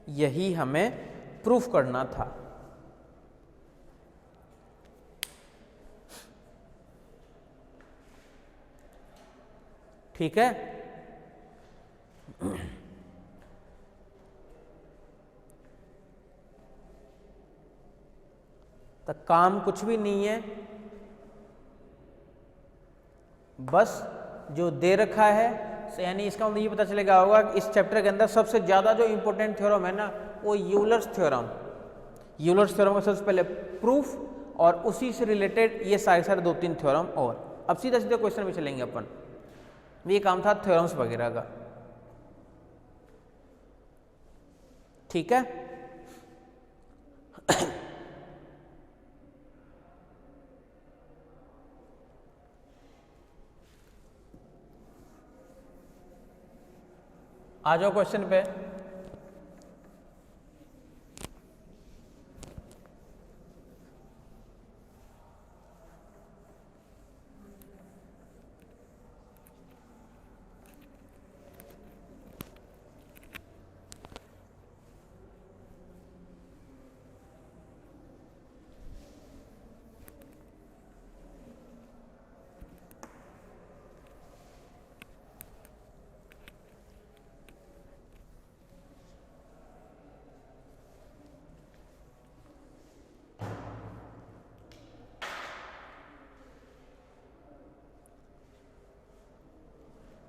यही हमें प्रूफ करना था। ठीक है, तो काम कुछ भी नहीं है, बस जो दे रखा है, यानी इसका मतलब ये पता चलेगा होगा कि इस चैप्टर के अंदर सबसे ज़्यादा जो इंपॉर्टेंट थ्योरम है ना वो यूलर्स थ्योरम। यूलर्स थ्योरम का सबसे पहले प्रूफ और उसी से रिलेटेड ये सारे 2-3 थ्योरम। और अब सीधा सीधा क्वेश्चन में चलेंगे अपन। ये काम था थ्योरम्स वगैरह का। ठीक है, आ जाओ क्वेश्चन पे।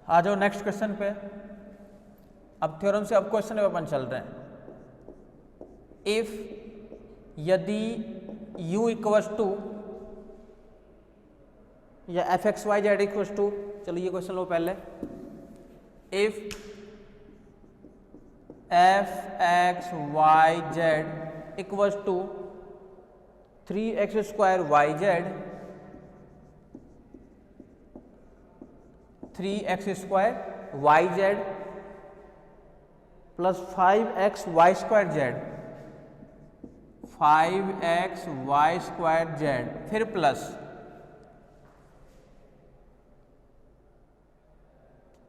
आ जाओ नेक्स्ट क्वेश्चन पे। अब थ्योरम से अब क्वेश्चन पे अपन चल रहे हैं। इफ यदि u इक्वल्स टू या f x y z equals to, चलो ये क्वेश्चन लो पहले। If f x y z equals to 3x² y z 3x² y z plus 5x² z 5x² z फिर प्लस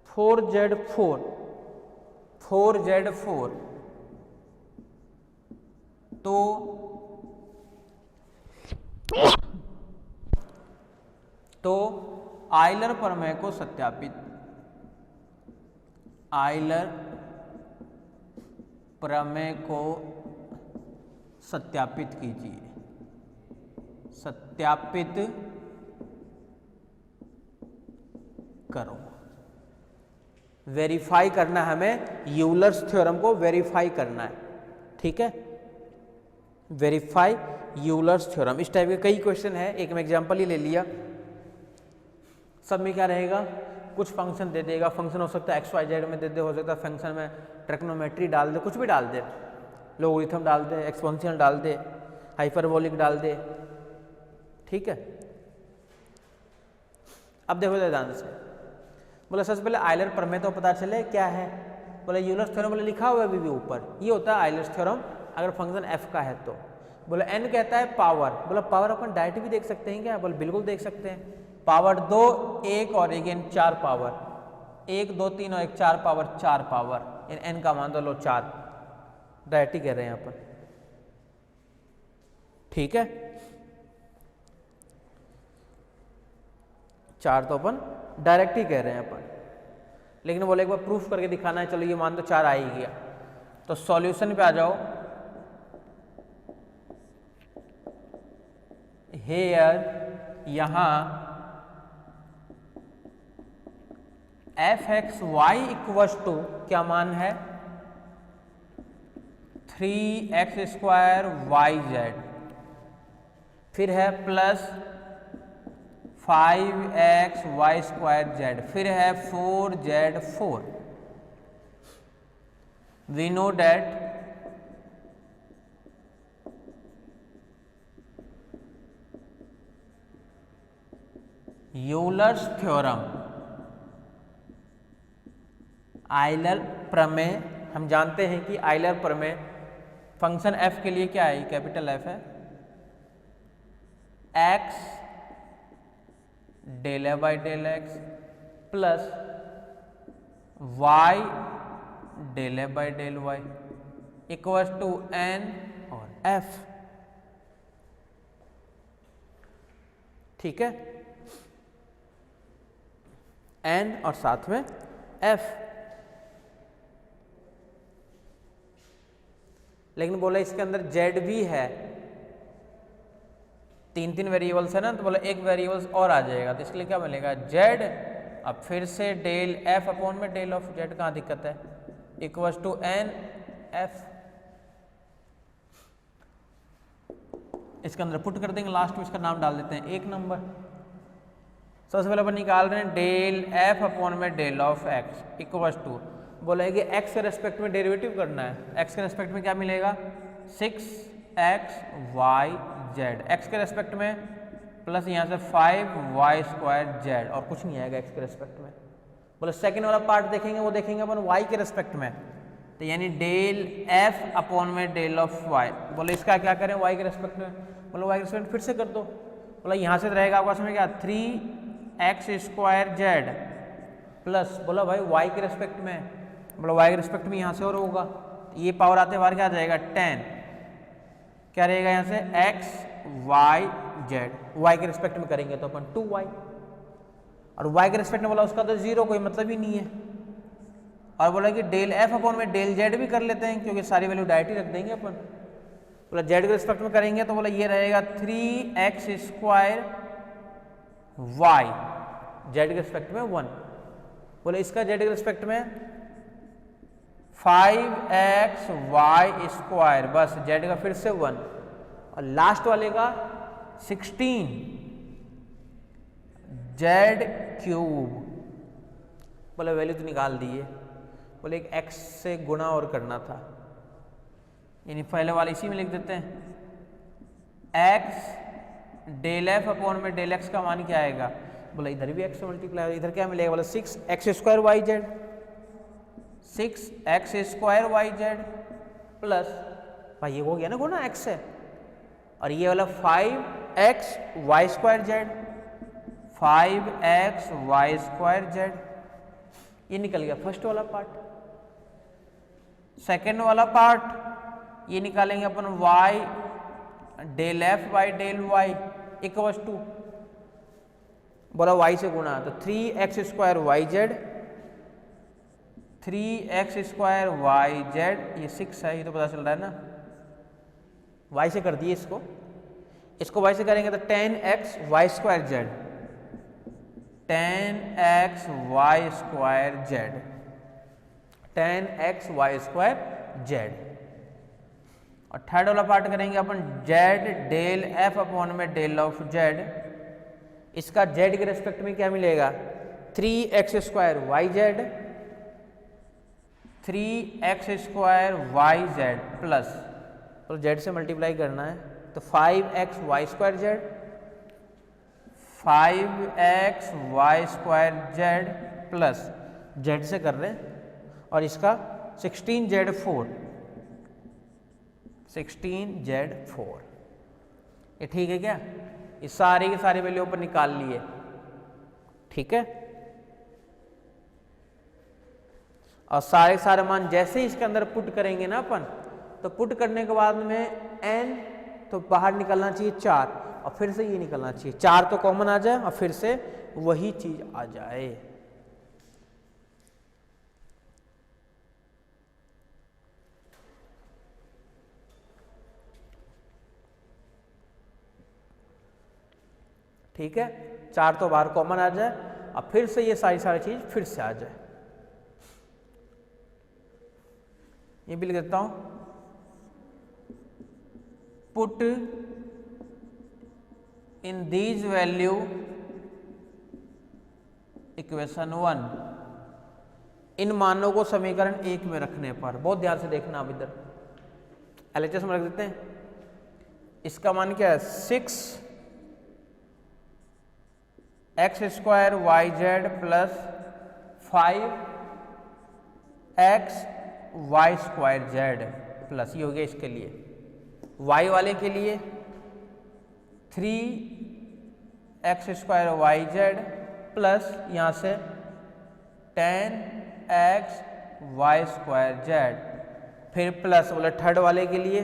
4z4 तो Euler प्रमेय को सत्यापित, आयलर प्रमेय को सत्यापित कीजिए। सत्यापित करो, वेरीफाई करना है हमें, यूलर्स थ्योरम को वेरीफाई करना है। ठीक है, वेरीफाई यूलर्स थ्योरम। इस टाइप के कई क्वेश्चन है, एक मैं एग्जांपल ही ले लिया। सब में क्या रहेगा, कुछ फंक्शन दे देगा, फंक्शन हो सकता है एक्स वाई जेड में दे दे, हो सकता है फंक्शन में ट्रिग्नोमेट्री डाल दे, कुछ भी डाल दे, लोगरिथम डाल दे, एक्सपोनेंशियल डाल दे, हाइपरबोलिक डाल दे। ठीक है, अब देखो ध्यान से। बोला सबसे पहले आयलर प्रमेय तो पता चले क्या है। बोला यूलर्स थ्योरम बोले लिखा हुआ है अभी भी ऊपर, ये होता है आयलर्स थ्योरम अगर फंक्शन एफ का है तो। बोला एन कहता है पावर। बोला पावर अपन डायरेक्ट भी देख सकते हैं क्या? बोले बिल्कुल देख सकते हैं। पावर 2 1 और अगेन 4 पावर 1 2 3 और 1 4 पावर 4 पावर एन का मान तो लो 4, डायरेक्ट ही कह रहे हैं यहाँ पर। ठीक है, 4 तो अपन डायरेक्ट ही कह रहे हैं अपन, लेकिन बोले एक बार प्रूफ करके दिखाना है। चलो ये मान तो 4 आ ही गया, तो सॉल्यूशन पे आ जाओ। हेयर यहां f x y equals to क्या मान है 3x² वाई जेड, फिर है प्लस 5x² जेड, फिर है 4z4। We know that Euler's theorem, Euler प्रमेय, हम जानते हैं कि आयलर प्रमेय फंक्शन f के लिए क्या है, कैपिटल F है, x del a by del x plus y del a by del y equals to n और एफ। ठीक है, एन और साथ में एफ। लेकिन बोला इसके अंदर जेड भी है, तीन तीन वेरिएबल्स है ना, तो बोला एक वेरिएबल्स और आ जाएगा, तो इसके लिए क्या मिलेगा जेड। अब फिर से डेल एफ अपॉन में डेल ऑफ जेड, कहाँ दिक्कत है, इक्वल्स टू एन एफ। इसके अंदर पुट कर देंगे, लास्ट में इसका नाम डाल देते हैं एक नंबर। सबसे पहले अपन निकाल रहे हैं डेल एफ अपॉन में del of x equals to, बोला है कि एक्स के रेस्पेक्ट में डेरिवेटिव करना है। एक्स के रेस्पेक्ट में क्या मिलेगा 6x y z, एक्स के रेस्पेक्ट में प्लस यहाँ से 5y स्क्वायर z, और कुछ नहीं आएगा एक्स के रेस्पेक्ट में। बोले सेकेंड वाला पार्ट देखेंगे, वो देखेंगे अपन y के रेस्पेक्ट में, तो यानी डेल f अपॉन में डेल ऑफ y। बोले इसका क्या करें y के रेस्पेक्ट में, बोलो y के रेस्पेक्ट में फिर से कर दो। बोला यहाँ से रहेगा आपका समय क्या 3x स्क्वायर z प्लस, बोला भाई y के रेस्पेक्ट में, बोला y के रेस्पेक्ट में यहाँ से और होगा, ये पावर आते बाहर क्या आ जाएगा 10, क्या रहेगा यहाँ से x y z, y के रेस्पेक्ट में करेंगे तो अपन 2y, और y के रेस्पेक्ट में बोला उसका तो जीरो, कोई मतलब ही नहीं है। और बोला कि डेल f अपॉन में डेल z भी कर लेते हैं, क्योंकि सारी वैल्यू डायरेक्ट ही रख देंगे अपन। बोला z के रेस्पेक्ट में करेंगे तो बोला ये रहेगा 3x स्क्वायर y, z के रेस्पेक्ट में 1। बोले इसका z के रेस्पेक्ट में 5x y स्क्वायर, बस z का फिर से 1, और लास्ट वाले का 16 z क्यूब। बोले वैल्यू तो निकाल दिए, बोले एक x से गुणा और करना था, यानी पहले वाले इसी में लिख देते हैं x डेल एफ अपॉन में डेल x का मान क्या आएगा, बोला इधर भी x से मल्टीप्लाई, इधर क्या मिलेगा, बोला 6x square y z, 6x square y z plus, भाई ये हो गया ना गुना x से, और ये वाला 5x y square z, 5x y square z, ये निकल गया फर्स्ट वाला पार्ट। सेकेंड वाला पार्ट ये निकालेंगे अपन y del f by del y equals to, बोला y से गुणा, तो 3x square y z, 3x square y z, ये 6 है, ये तो पता चल रहा है ना, y से कर दिए इसको, इसको y से करेंगे तो 10x y square z, 10x y square z, 10x y square z. और थर्ड वाला पार्ट करेंगे अपन z डेल f अपॉन में डेल ऑफ z, इसका z के रेस्पेक्ट में क्या मिलेगा 3x square y z, 3x square y z plus, तो z से मल्टीप्लाई करना है तो 5x y square z, 5x y square z plus z से कर रहे हैं, और इसका 16z4, 16z4, ये ठीक है क्या, ये सारी की सारी वैल्यू ऊपर निकाल लिए, ठीक है। और सारे सारे मान जैसे ही इसके अंदर पुट करेंगे ना अपन, तो पुट करने के बाद में n तो बाहर निकलना चाहिए 4, और फिर से ये निकलना चाहिए 4 तो कॉमन आ जाए, और फिर से वही चीज आ जाए। ठीक है, 4 तो बाहर कॉमन आ जाए, अब फिर से ये सारी चीज फिर से आ जाए। ये भी लिख देता हूं, put in these value equation 1, इन मानों को समीकरण 1 में रखने पर, बहुत ध्यान से देखना, आप इधर LHS में रख देते हैं। इसका मान क्या है 6x square y z plus 5x y square z plus, ये हो गया इसके लिए। y वाले के लिए 3x square y z plus यहाँ से 10x वाई स्क्वायर जेड फिर प्लस बोले थर्ड वाले के लिए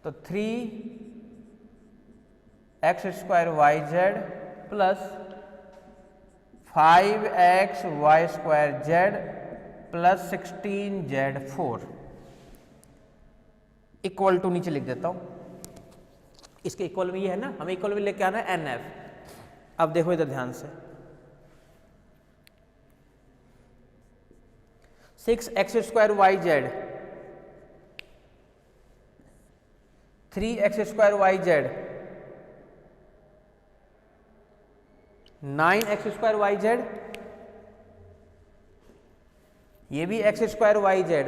तो 3x² z plus 5xy² z plus 16z4 equal to नीचे लिख देता हूं। इसके इक्वल में ये है ना, हमें इक्वल में लेके आना है NF। अब देखो इधर ध्यान से, 6x² z 3x² z 9x² z, ये भी x² z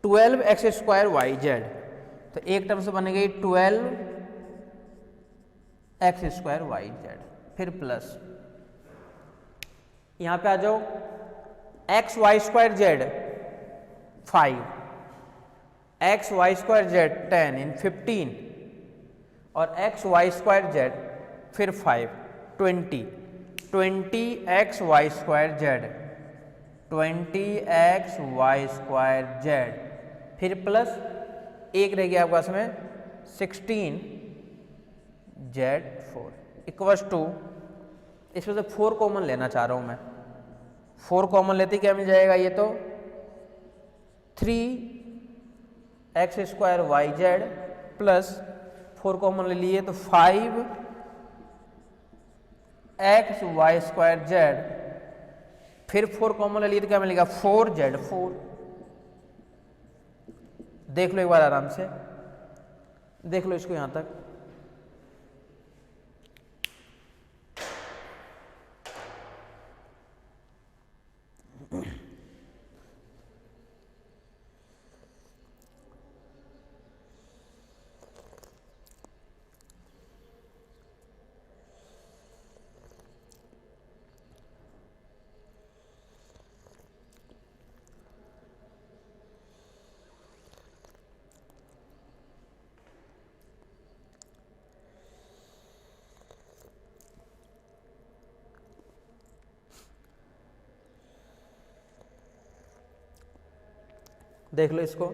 12x² z, तो एक टर्म से बन गई 12x² z, फिर प्लस यहां पे आ जाओ xy² z 5, xy² z 10 इन 15 और xy² z फिर 5 20 20xy² z 20xy² z फिर प्लस एक रह गया आपके पास में 16z4 इक्वल्स टू, इसमें से 4 कॉमन लेना चाह रहा हूं मैं। 4 कॉमन लेते क्या मिल जाएगा, ये तो 3x² z प्लस 4 कॉमन ले लिए तो 5xy² z फिर 4 कॉमन ले लिए तो क्या मिलेगा 4z4। देख लो एक बार आराम से, देख लो इसको यहां तक। देख लो इसको,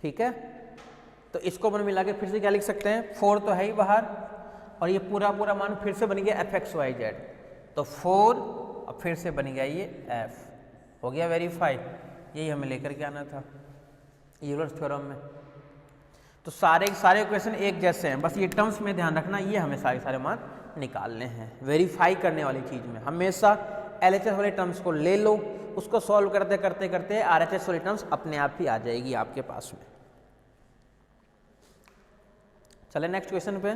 ठीक है। तो इसको अपन मिला के फिर से क्या लिख सकते हैं, 4 तो है ही बाहर और ये पूरा पूरा मान फिर से बन गया fxyz, तो 4 अब फिर से बन गया ये f, हो गया वेरीफाई। यही हमें लेकर के आना था यूलर्स थ्योरम में। तो सारे इक्वेशन एक जैसे हैं, बस ये टर्म्स में ध्यान रखना, ये हमें सारे मान निकालने हैं वेरीफाई करने वाली चीज़ में। हमेशा LHS वाले टर्म्स को ले लो, उसको सॉल्व करते करते करते RHS वाली टर्म्स अपने आप ही आ जाएगी आपके पास में। चले नेक्स्ट क्वेश्चन पे।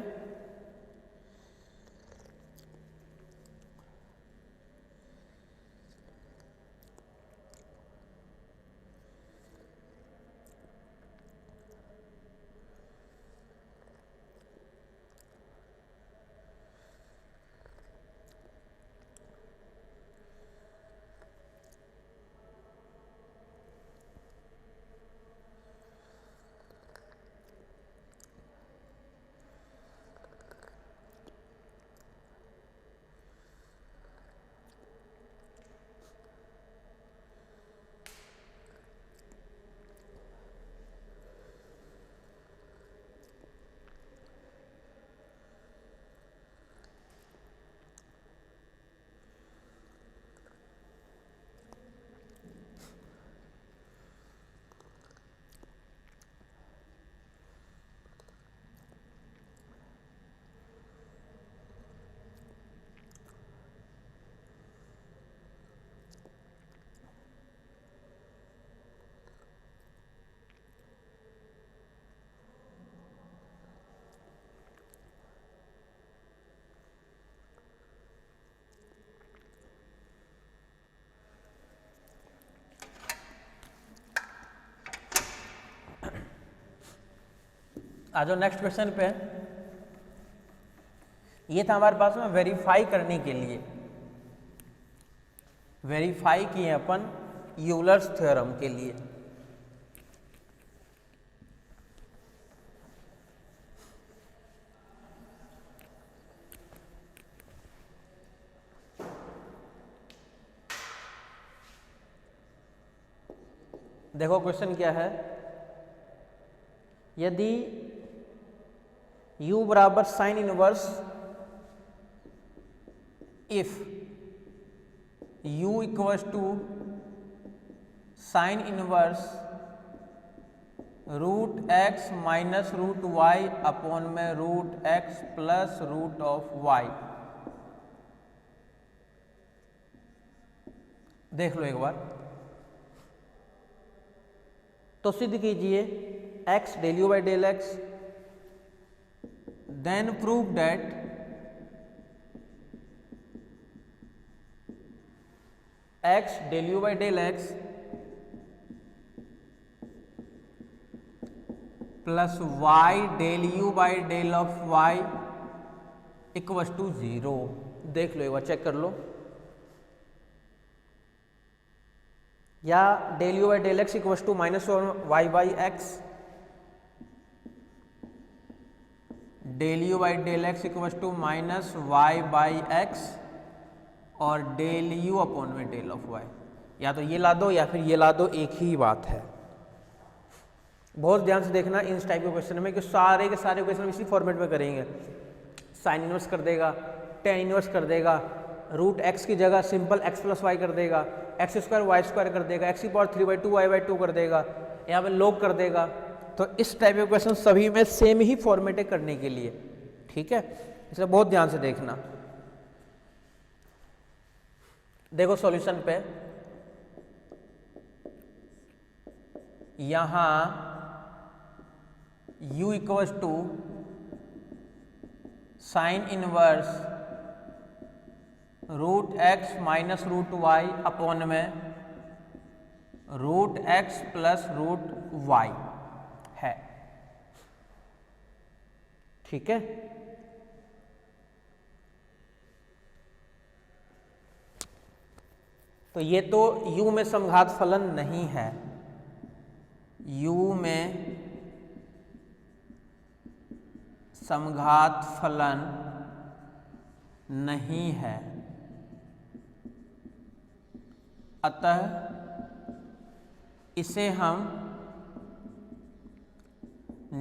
आ जाओ नेक्स्ट क्वेश्चन पे। ये था हमारे पास में वेरीफाई करने के लिए, वेरीफाई किए अपन यूलर्स थ्योरम के लिए। देखो क्वेश्चन क्या है, यदि u बराबर sine inverse if u equals to sine inverse root x minus root y upon में root x plus root of y. देख लो एक बार, तो सिद्ध कीजिए x del u by del x, then prove that x del u by del x plus y del u by del of y equals to 0। देख लो एक बार, चेक कर लो, या del u by del x equals to minus y by x, del u by del x equals to minus y by x, और del u upon में del of y. या तो ये ला दो या फिर ये ला दो, एक ही बात है। बहुत ध्यान से देखना इन टाइप के क्वेश्चन में, कि सारे के सारे क्वेश्चन इसी फॉर्मेट में करेंगे। साइन इनवर्स कर देगा, टेन इनवर्स कर देगा, रूट एक्स की जगह सिंपल एक्स प्लस वाई कर देगा, एक्स स्क्वायर वाई स्क्वायर कर देगा, एक्स की पावर 3/2 y/2 कर देगा, यहाँ पे लॉग कर देगा। तो इस टाइप के क्वेश्चन सभी में सेम ही फॉर्मेट है करने के लिए, ठीक है, इसलिए बहुत ध्यान से देखना। देखो सॉल्यूशन पे, यहां u equals to sine inverse root x minus root y upon में root x plus root y है, ठीक है। तो ये तो u में समघात फलन नहीं है, u में समघात फलन नहीं है, अतः इसे हम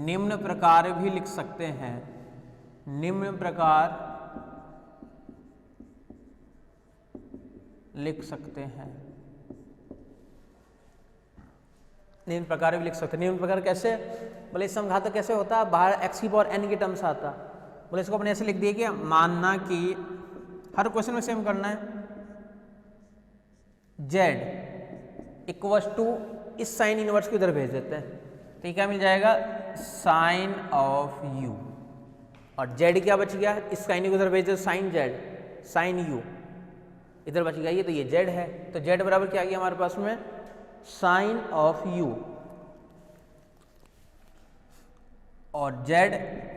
निम्न प्रकार भी लिख सकते हैं, निम्न प्रकार लिख सकते हैं, निम्न प्रकार भी लिख सकते हैं। निम्न प्रकार कैसे? बोले समघात कैसे होता है, बाहर x की पावर n की टर्म्स आता। बोले इसको अपने ऐसे लिख दिए कि मानना कि हर क्वेश्चन में सेम करना है, z इक्वल्स टू इस साइन इनवर्स को इधर भेज देते हैं, तो ये क्या मिल जाएगा, साइन ऑफ u, और z क्या बच गया, इस साइन को इधर भेज दे, साइन z, साइन u इधर बच गया, ये तो ये z है, तो z बराबर क्या आ गया हमारे पास में, साइन ऑफ u, और z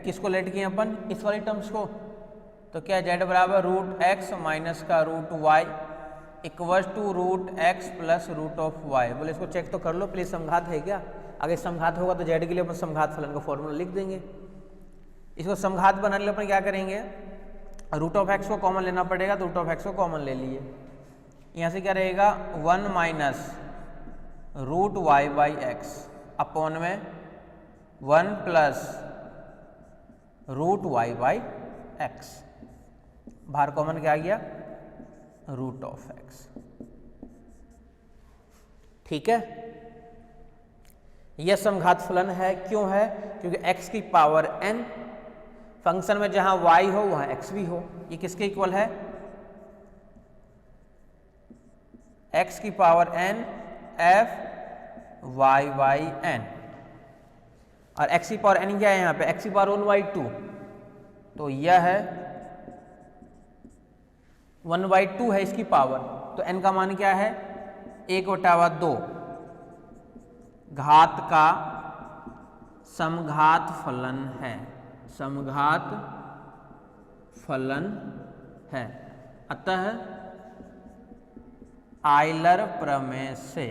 किसको लेट किए अपन, इस वाली टर्म्स को, तो क्या z बराबर रूट एक्स माइनस का root y equals to root x plus root of y। बोले इसको चेक तो कर लो प्लीज, समघात है क्या, अगर समघात होगा तो z के लिए अपन समघात फलन का फॉर्मूला लिख देंगे। इसको समघात बनाने के लिए अपन क्या करेंगे, रूट ऑफ एक्स को कॉमन लेना पड़ेगा, तो रूट ऑफ एक्स को कॉमन ले लिए, यहाँ से क्या रहेगा 1 minus root y by x upon में 1 plus root y by x, बाहर कॉमन क्या आ गया, रूट ऑफ एक्स, ठीक है। यह समघात फलन है, क्यों है, क्योंकि x की पावर n, फंक्शन में जहां y हो वहां x भी हो, ये किसके इक्वल है, x की power n f y by n, और x की पावर n क्या है यहाँ पे, x की पावर 1/2, तो यह है 1/2 है इसकी पावर, तो n का मान क्या है 1/2 घात का समघात फलन है, समघात फलन है। अतः आयलर प्रमेय से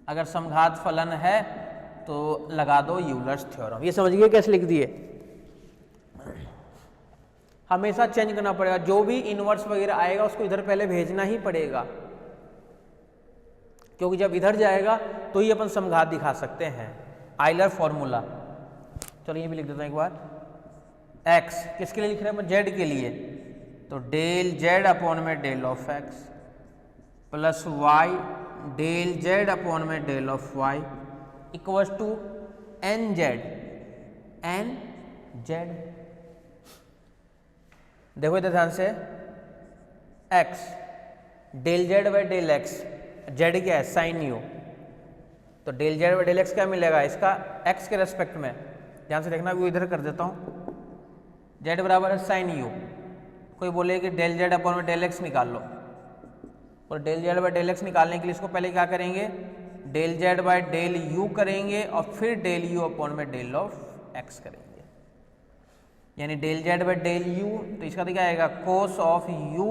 अगर समघात फलन है तो लगा दो यूलर्स थ्योरम। ये समझ गए कैसे लिख दिए? हमेशा चेंज करना पड़ेगा, जो भी इनवर्स वगैरह आएगा उसको इधर पहले भेजना ही पड़ेगा, क्योंकि जब इधर जाएगा तो ही अपन समघात दिखा सकते हैं। आयलर फॉर्मूला, चलो ये भी लिख देता हूं एक बार। x किसके लिए लिख रहे हैं? z के लिए, तो डेल z अपॉन में del of x plus y del z upon में del of y equals to n z देखो इधर ध्यान से, x del z by del x, z क्या है? साइन u, तो del z by del x क्या मिलेगा इसका? x के रेस्पेक्ट में। ध्यान से देखना, वो इधर कर देता हूँ, z बराबर है साइन u। कोई बोले कि डेल z अपॉन में डेल x निकाल लो, और del z by del x निकालने के लिए इसको पहले क्या करेंगे? Del z by del u करेंगे और फिर डेल u अपॉन में डेल ऑफ x करेंगे, यानी del z by del u, तो इसका तो क्या आएगा? कोस ऑफ u,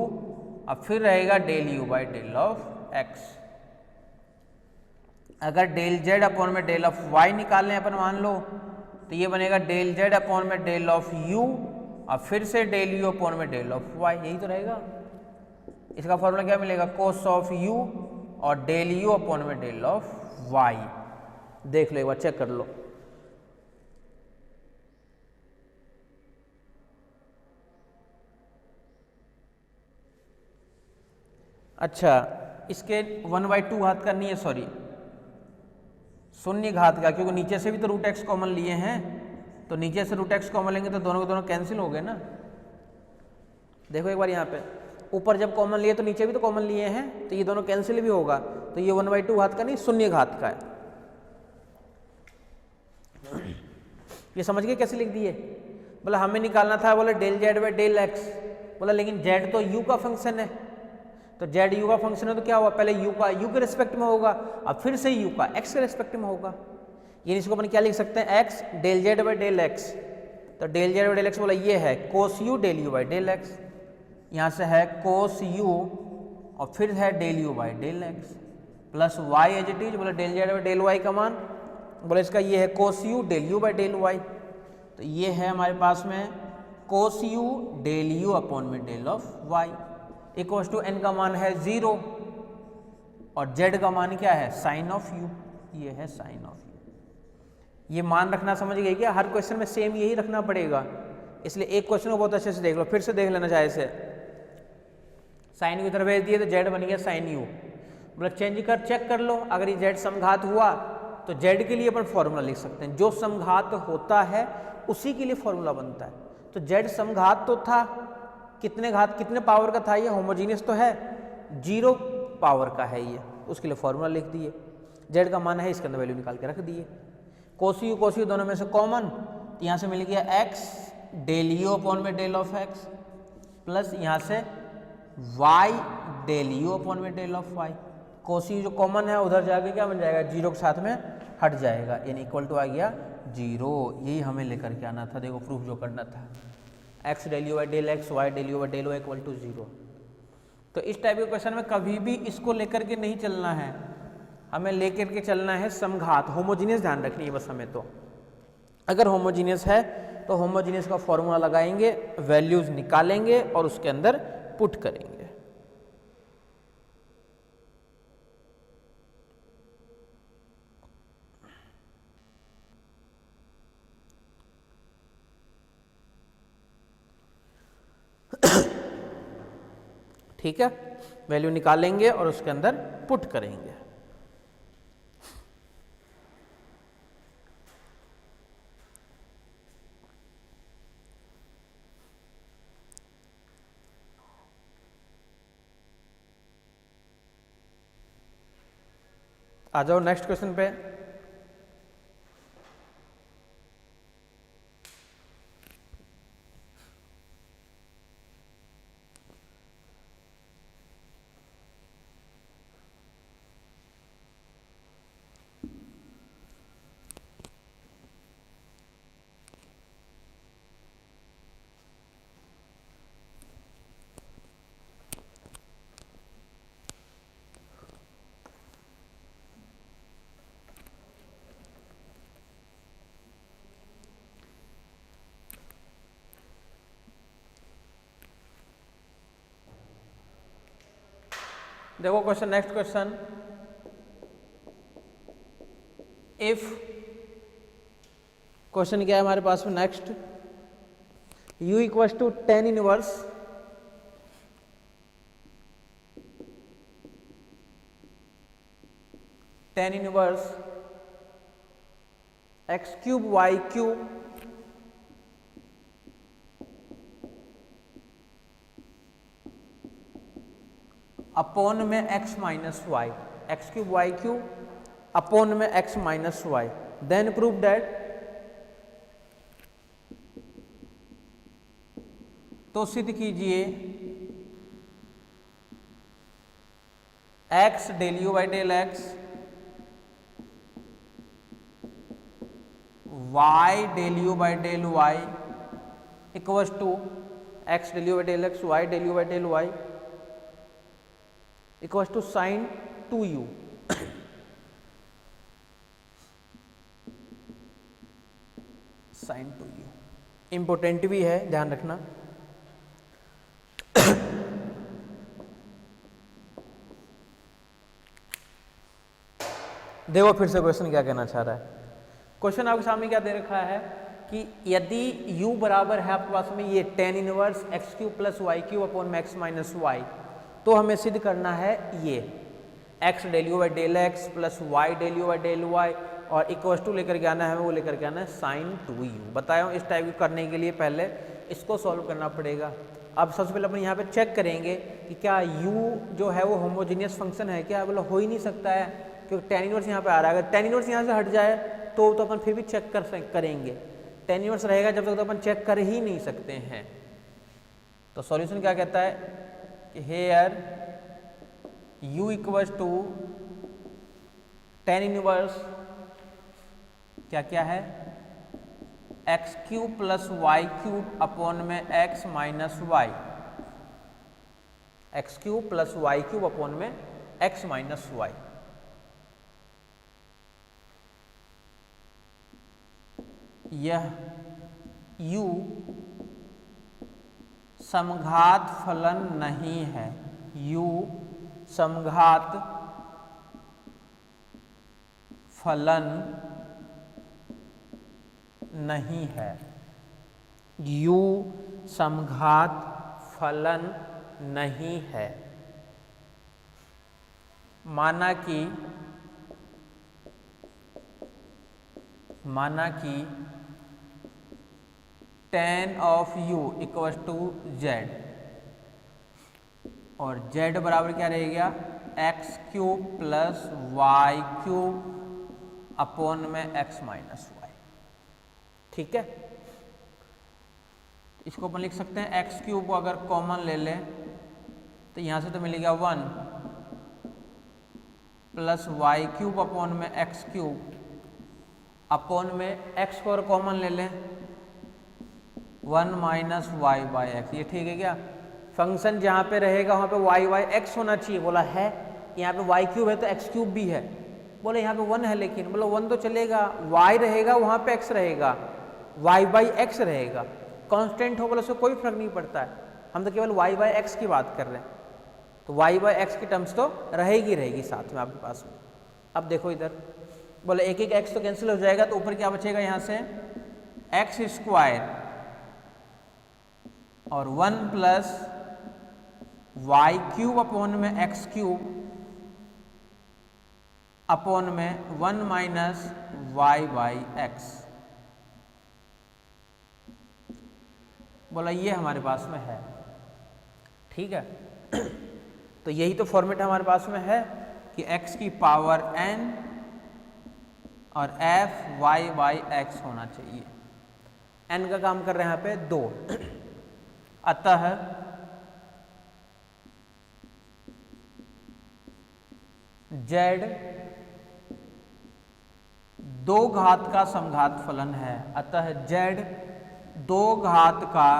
और फिर रहेगा del u by del of x। अगर डेल z अपॉन में डेल ऑफ y निकालने अपन मान लो, तो ये बनेगा डेल z अपॉन में डेल ऑफ u और फिर से डेल u अपॉन में डेल ऑफ y, यही तो रहेगा। इसका फॉर्मूला क्या मिलेगा? कोस ऑफ u और डेल u अपॉन में डेल ऑफ y। देख लो एक बार, चेक कर लो। अच्छा, इसके 1/2 घात करनी है, सॉरी शून्य घात का, क्योंकि नीचे से भी तो रूट एक्स कॉमन लिए हैं, तो नीचे से रूट एक्स कॉमन लेंगे तो दोनों के दोनों कैंसिल हो गए ना। देखो एक बार यहाँ पे, ऊपर जब कॉमन लिए तो नीचे भी तो कॉमन लिए हैं, तो ये दोनों कैंसिल भी होगा, तो ये 1/2 घात का नहीं, शून्य घात का है। ये समझ गए कैसे लिख दिए? बोला हमें निकालना था, बोले del z by del x, बोला लेकिन जेड तो यू का फंक्शन है, तो जेड यू का फंक्शन है तो क्या हुआ? पहले यू का यू के रिस्पेक्ट में होगा, अब फिर से यू का एक्स के रिस्पेक्ट में होगा। ये इसको अपन क्या लिख सकते हैं? X del z by del x, तो del z by del x बोला ये है cos u del u by del x, यहाँ से है कोस यू और फिर है del u by del x plus y as it is, बोला del z by del y का मान, बोला इसका ये है cos u del u by del y, तो ये है हमारे पास में कोस यू डेल यू अपॉन में del of y equals to n का मान है 0 और जेड का मान क्या है? साइन ऑफ यू, ये है साइन ऑफ यू। ये मान रखना समझ गए क्या? हर क्वेश्चन में सेम यही रखना पड़ेगा, इसलिए एक क्वेश्चन को बहुत अच्छे से देख लो, फिर से देख लेना चाहे से। साइन की तरफ भेज दिए तो जेड बन गया साइन यू, मतलब चेंज कर चेक कर लो, अगर ये जेड समघात हुआ तो जेड के लिए अपन फॉर्मूला लिख सकते हैं, जो समघात होता है उसी के लिए फॉर्मूला बनता है। तो जेड समघात तो था, कितने घात कितने पावर का था? ये होमोजीनियस तो है, 0 पावर का है ये, उसके लिए फॉर्मूला लिख दिए। जेड का मान है, इसके अंदर वैल्यू निकाल के रख दिए। कोसी यू दोनों में से कॉमन, तो यहाँ से मिल गया एक्स डेल यू अपॉन में डेल ऑफ एक्स प्लस यहाँ से वाई डेल यू अपॉन में डेल ऑफ वाई। कोसी जो कॉमन है उधर जाके क्या बन जाएगा? 0 के साथ में हट जाएगा, यानी इक्वल टू आ गया 0। यही हमें लेकर के आना था, देखो प्रूफ जो करना था, x del u by del x, y del u by del y equal to 0। तो इस टाइप के क्वेश्चन में कभी भी इसको लेकर के नहीं चलना है, हमें लेकर के चलना है समघात, होमोजीनियस ध्यान रखनी है बस हमें। तो अगर होमोजीनियस है तो होमोजीनियस का फॉर्मूला लगाएंगे, वैल्यूज निकालेंगे और उसके अंदर पुट करेंगे। ठीक है, वैल्यू निकालेंगे और उसके अंदर पुट करेंगे। आ जाओ नेक्स्ट क्वेश्चन पे। देखो question, next question, if, question क्या है हमारे पास में next, u equals to tan inverse x cube y cube upon में x minus y, x cube y cube upon में x minus y, then prove that, तो सिद्ध कीजिए x del u by del x, y del u by del y equals to x del u by del x, y del u by del y equals to sine 2u। Sine 2u important भी है, ध्यान रखना। देखो फिर से question क्या कहना चाह रहा है। क्वेश्चन आपके सामने क्या दे रखा है कि यदि u बराबर है आपके पास में ये tan inverse x cube plus y cube upon में एक्स माइनस वाई, तो हमें सिद्ध करना है ये x del u by del x plus y del u by del y और इक्वल्स टू लेकर के आना है, हमें वो लेकर के आना है साइन 2u। बताया इस टाइप को करने के लिए पहले इसको सॉल्व करना पड़ेगा। अब सबसे पहले अपन यहाँ पे चेक करेंगे कि क्या u जो है वो होमोजीनियस फंक्शन है क्या, बोला हो ही नहीं सकता है क्योंकि tan इनवर्स यहाँ पे आ रहा है। अगर tan इनवर्स यहाँ से हट जाए तो अपन फिर भी चेक करेंगे, tan इनवर्स रहेगा जब तक तो अपन चेक कर ही नहीं सकते हैं। तो सॉल्यूशन क्या कहता है कि here u equals to tan inverse क्या क्या है x cube plus y cube upon में x minus y, x cube plus y cube upon में एक्स माइनस वाई। यह u समघात फलन नहीं है, u समघात फलन नहीं है, u समघात फलन नहीं है। माना कि tan of u equal to z और z बराबर क्या रहेगा x cube plus y cube upon में एक्स माइनस वाई। ठीक है, इसको अपन लिख सकते हैं एक्स क्यूब को अगर कॉमन ले लें तो यहाँ से तो मिलेगा 1 प्लस वाई क्यूब अपॉन में एक्स क्यूब अपॉन में एक्स को अगर कॉमन ले लें 1 माइनस वाई बाई एक्स। ये ठीक है क्या, फंक्शन जहाँ पे रहेगा वहाँ पे वाई बाई एक्स होना चाहिए, बोला है। यहाँ पे वाई क्यूब है तो एक्स क्यूब भी है, बोले यहाँ पे 1 है लेकिन बोलो 1 तो चलेगा, वाई रहेगा वहाँ पे एक्स रहेगा, वाई बाई एक्स रहेगा, कांस्टेंट हो बोले उससे कोई फर्क नहीं पड़ता है, हम तो केवल वाई बाई एक्स की बात कर रहे हैं। तो वाई बाई एक्स की टर्म्स तो रहेगी साथ में आपके पास में। अब देखो इधर बोले एक एक एक्स तो कैंसिल हो जाएगा तो ऊपर क्या बचेगा यहाँ से एक्स स्क्वायर और 1 प्लस वाई क्यूब अपॉन में एक्स क्यूब अपॉन में 1 माइनस वाई बाई एक्स। बोला ये हमारे पास में है। ठीक है, तो यही तो फॉर्मेट हमारे पास में है कि x की पावर n और f y बाई x होना चाहिए। n का काम कर रहे हैं यहाँ पे 2, अतः z 2 घात का समघात फलन है, अतः z 2 घात का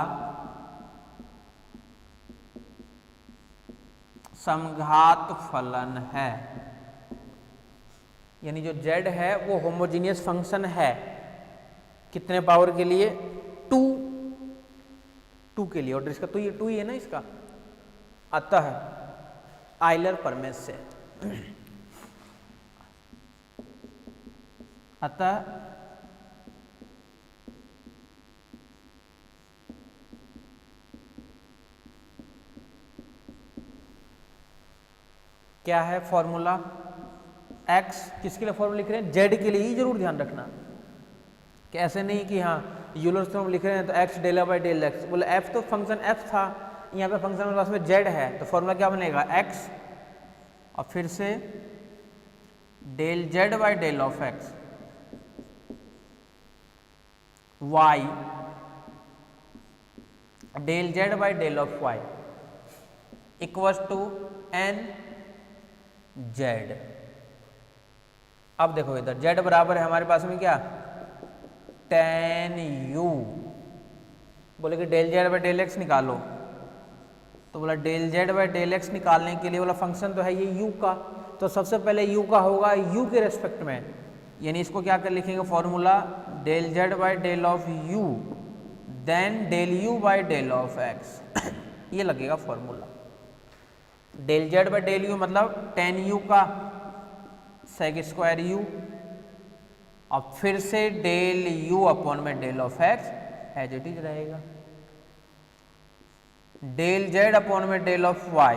समघात फलन है। यानी जो z है वो होमोजीनियस फंक्शन है, कितने पावर के लिए 2 के लिए, और इसका तो ये 2 ही है ना इसका। अतः आइलर प्रमेय से। अतः क्या है फॉर्मूला, x किसके लिए फॉर्मूला लिख रहे हैं, z के लिए ही जरूर ध्यान रखना कि ऐसे नहीं कि हाँ यूलर्स थ्योरम लिख रहे हैं तो x del by del x, बोले f तो फंक्शन f था, यहाँ पे फंक्शन पास में z है, तो फॉर्मूला क्या बनेगा x और फिर से del z by del of x y del z by del of y equals to n z। अब देखो इधर z बराबर है हमारे पास में क्या, tan u, बोले कि del z by del x निकालो, तो बोला del z by del x निकालने के लिए बोला फंक्शन तो है ये u का, तो सबसे पहले u का होगा u के रेस्पेक्ट में, यानी इसको क्या कर लिखेंगे formula del z by del of u then del u by del of x ये लगेगा formula. Del z by del u मतलब tan u का सेक स्क्वायर u और फिर से डेल u अपॉन में del of x as it is रहेगा, del z upon में डेल ऑफ y,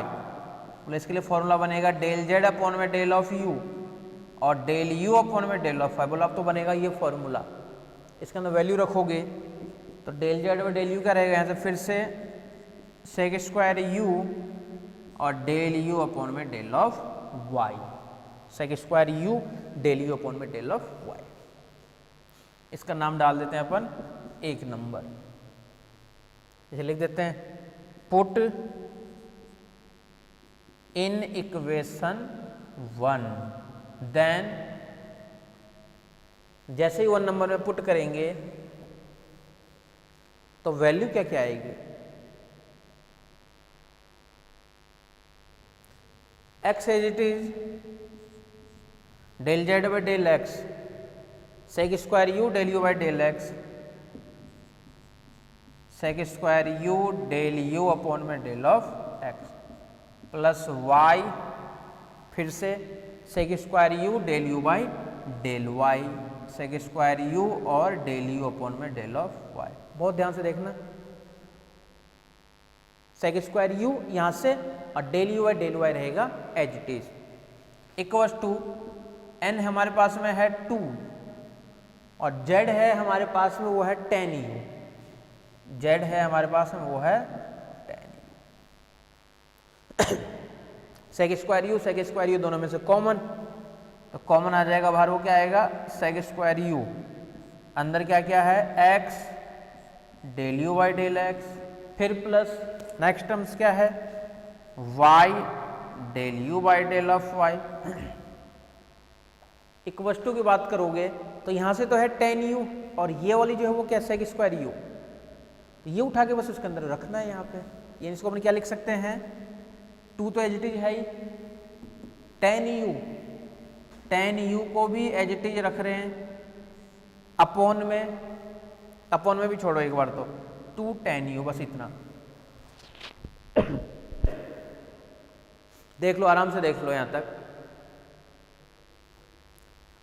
बोले इसके लिए फॉर्मूला बनेगा डेल z अपॉन में डेल ऑफ u और डेल u अपॉन में डेल ऑफ y, बोला अब तो बनेगा ये फॉर्मूला, इसके अंदर वैल्यू रखोगे तो डेल z और डेल u क्या रहेगा, यहाँ से फिर से सेक स्क्वायर u और डेल u अपॉन में del of y, sec square u del u upon में डेल ऑफ y, इसका नाम डाल देते हैं अपन 1 नंबर, इसे लिख देते हैं पुट इन इक्वेशन 1, देन जैसे ही 1 नंबर में पुट करेंगे तो वैल्यू क्या क्या आएगी, x as it is del z by del x sec square u del u by del x sec square u del u upon में del of x plus y फिर से sec square u del u by del y sec square u और del u upon में del of y। बहुत ध्यान से देखना, सेक square u यहाँ से और del u by del y रहेगा as it is equals to n हमारे पास में है 2 और z है हमारे पास में वो है tan u, z है हमारे पास में वो है tan u। Sec square u दोनों में से कॉमन, तो कॉमन आ जाएगा बाहर, वो क्या आएगा सेक स्क्वायर u, अंदर क्या क्या है x del u by del x, फिर प्लस नेक्स्ट टर्म्स क्या है y del u by del of y। Equals to की बात करोगे तो यहाँ से तो है tan u और ये वाली जो है वो क्या सेक स्क्वायर u, ये उठा के बस उसके अंदर रखना है यहाँ पे, यानी इसको अपन क्या लिख सकते हैं 2 तो एज इट इज है ही, tan u को भी एज इट इज रख रहे हैं, अपॉन में भी छोड़ो एक बार तो 2 tan u, बस इतना देख लो, आराम से देख लो यहाँ तक।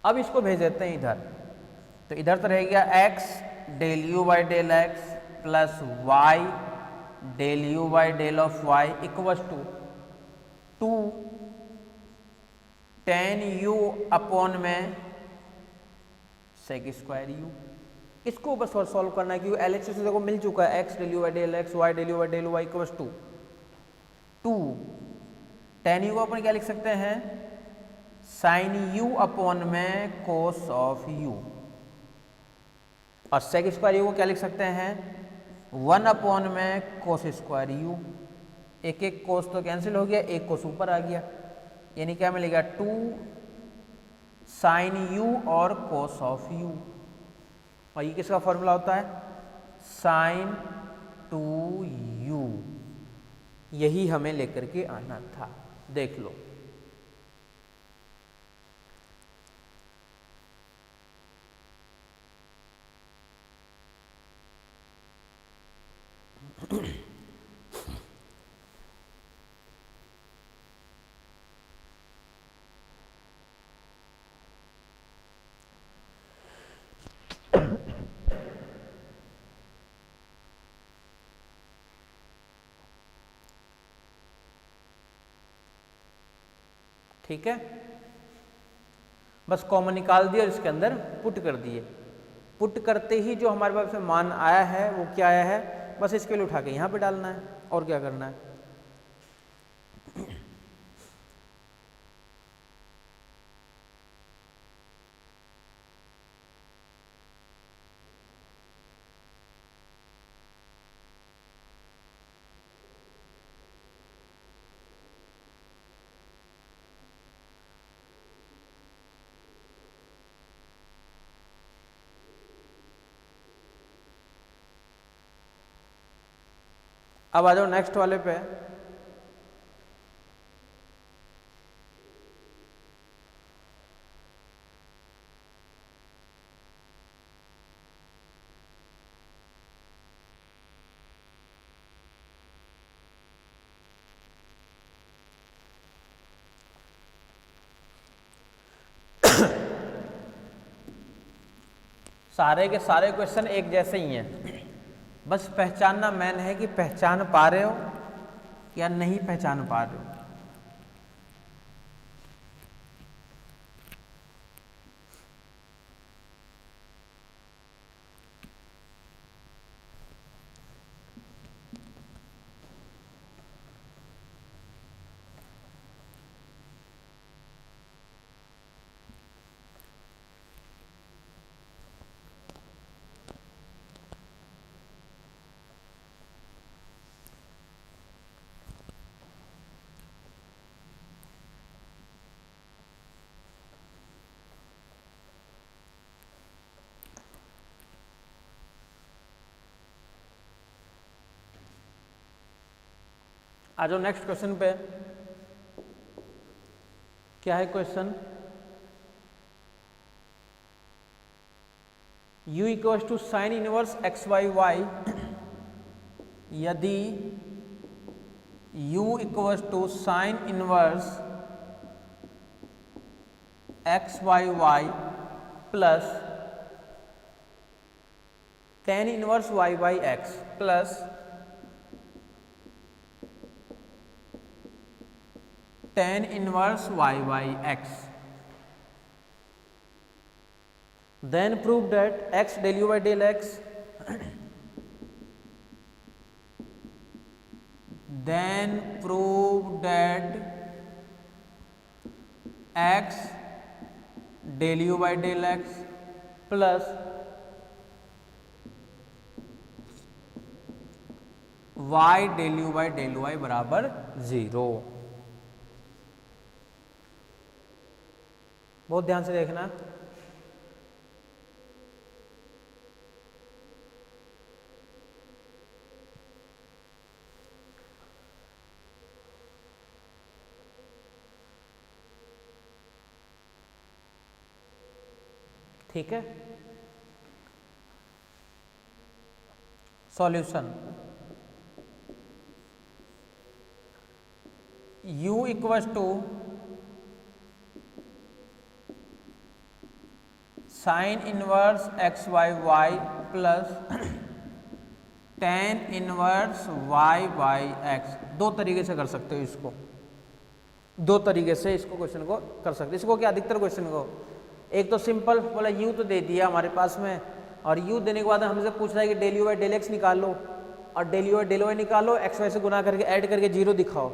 अब इसको भेज देते हैं इधर, तो इधर तो रह गया x del u by del x plus y del u by del of y equals to 2 tan u upon में सेक स्क्वायर u। इसको बस सॉल्व करना है क्योंकि LHS से देखो मिल चुका है, x del u by del x y del u by del y equals to 2 tan u को अपन क्या लिख सकते हैं साइन u अपॉन में कोस ऑफ u, और सेक स्क्वायर u को क्या लिख सकते हैं 1 अपॉन में कोस स्क्वायर u, एक एक कोस तो कैंसिल हो गया, एक कोस ऊपर आ गया, यानी क्या मिलेगा 2 साइन u और कोस ऑफ u, और ये किसका फॉर्मूला होता है साइन 2u, यही हमें लेकर के आना था, देख लो। ठीक है, बस कॉमन निकाल दिया और इसके अंदर पुट कर दिए। पुट करते ही जो हमारे पास में मान आया है वो क्या आया है, बस इसके लिए उठा के यहाँ पे डालना है और क्या करना है। अब आ जाओ नेक्स्ट वाले पे। सारे के सारे क्वेश्चन एक जैसे ही हैं, बस पहचानना मैन है कि पहचान पा रहे हो या नहीं पहचान पा रहे हो। आ जाओ नेक्स्ट क्वेश्चन पे। क्या है question, u equals to sine inverse x y y, यदि u equals to sine inverse x y y plus tan inverse y by x plus tan inverse y by x, then prove that x del u by del x then prove that x del u by del x plus y del u by del y बराबर 0। बहुत ध्यान से देखना। ठीक है, solution u equals to sine inverse x y y plus tan inverse y by x. दो तरीके से कर सकते हो इसको, दो तरीके से इसको क्वेश्चन को कर सकते हो। इसको क्या, अधिकतर क्वेश्चन को एक तो सिंपल बोला u तो दे दिया हमारे पास में, और u देने के बाद हमसे पूछ रहा है कि del u by del x निकाल लो और del u by del y निकालो, एक्स वाई से गुना करके ऐड करके जीरो दिखाओ।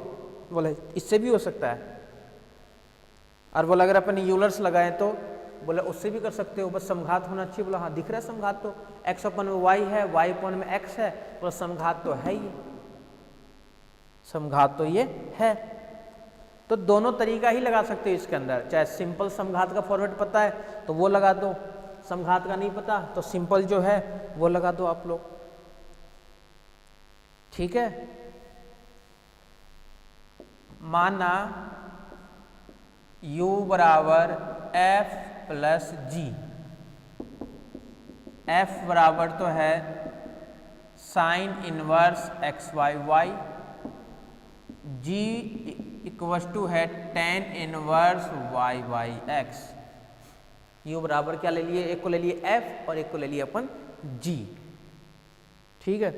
बोले इससे भी हो सकता है, और बोला अगर अपन यूलर्स लगाएं तो बोले उससे भी कर सकते हो, बस समघात होना चाहिए। बोला हाँ दिख रहा है समघात, तो x अपन में y है, y अपन में x है, बोला समघात तो है ही, समघात तो ये है। तो दोनों तरीका ही लगा सकते हो इसके अंदर, चाहे सिंपल समघात का फॉर्मेट पता है तो वो लगा दो, समघात का नहीं पता तो सिंपल जो है वो लगा दो आप लोग। ठीक है, माना u बराबर f प्लस जी, f बराबर तो है sine inverse x y y, g equals to है tan inverse y by x. u बराबर क्या ले लिए, एक को ले लिए f और एक को ले लिए अपन g। ठीक है,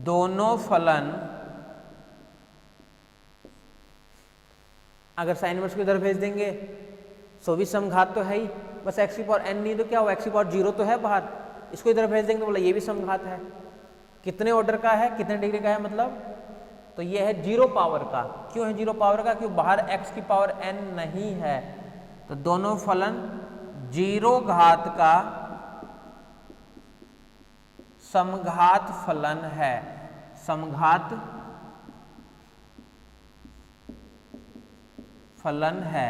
दोनों फलन अगर साइन इनवर्स को इधर भेज देंगे सो भी समघात तो है ही, बस एक्स की पावर एन नहीं तो क्या हुआ, एक्स की पावर 0 तो है बाहर, इसको इधर भेज देंगे तो बोला ये भी समघात है। कितने ऑर्डर का है, कितने डिग्री का है मतलब, तो ये है 0 पावर का। क्यों है 0 पावर का, क्योंकि बाहर x की पावर n नहीं है, तो दोनों फलन 0 घात का समघात फलन है, समघात फलन है।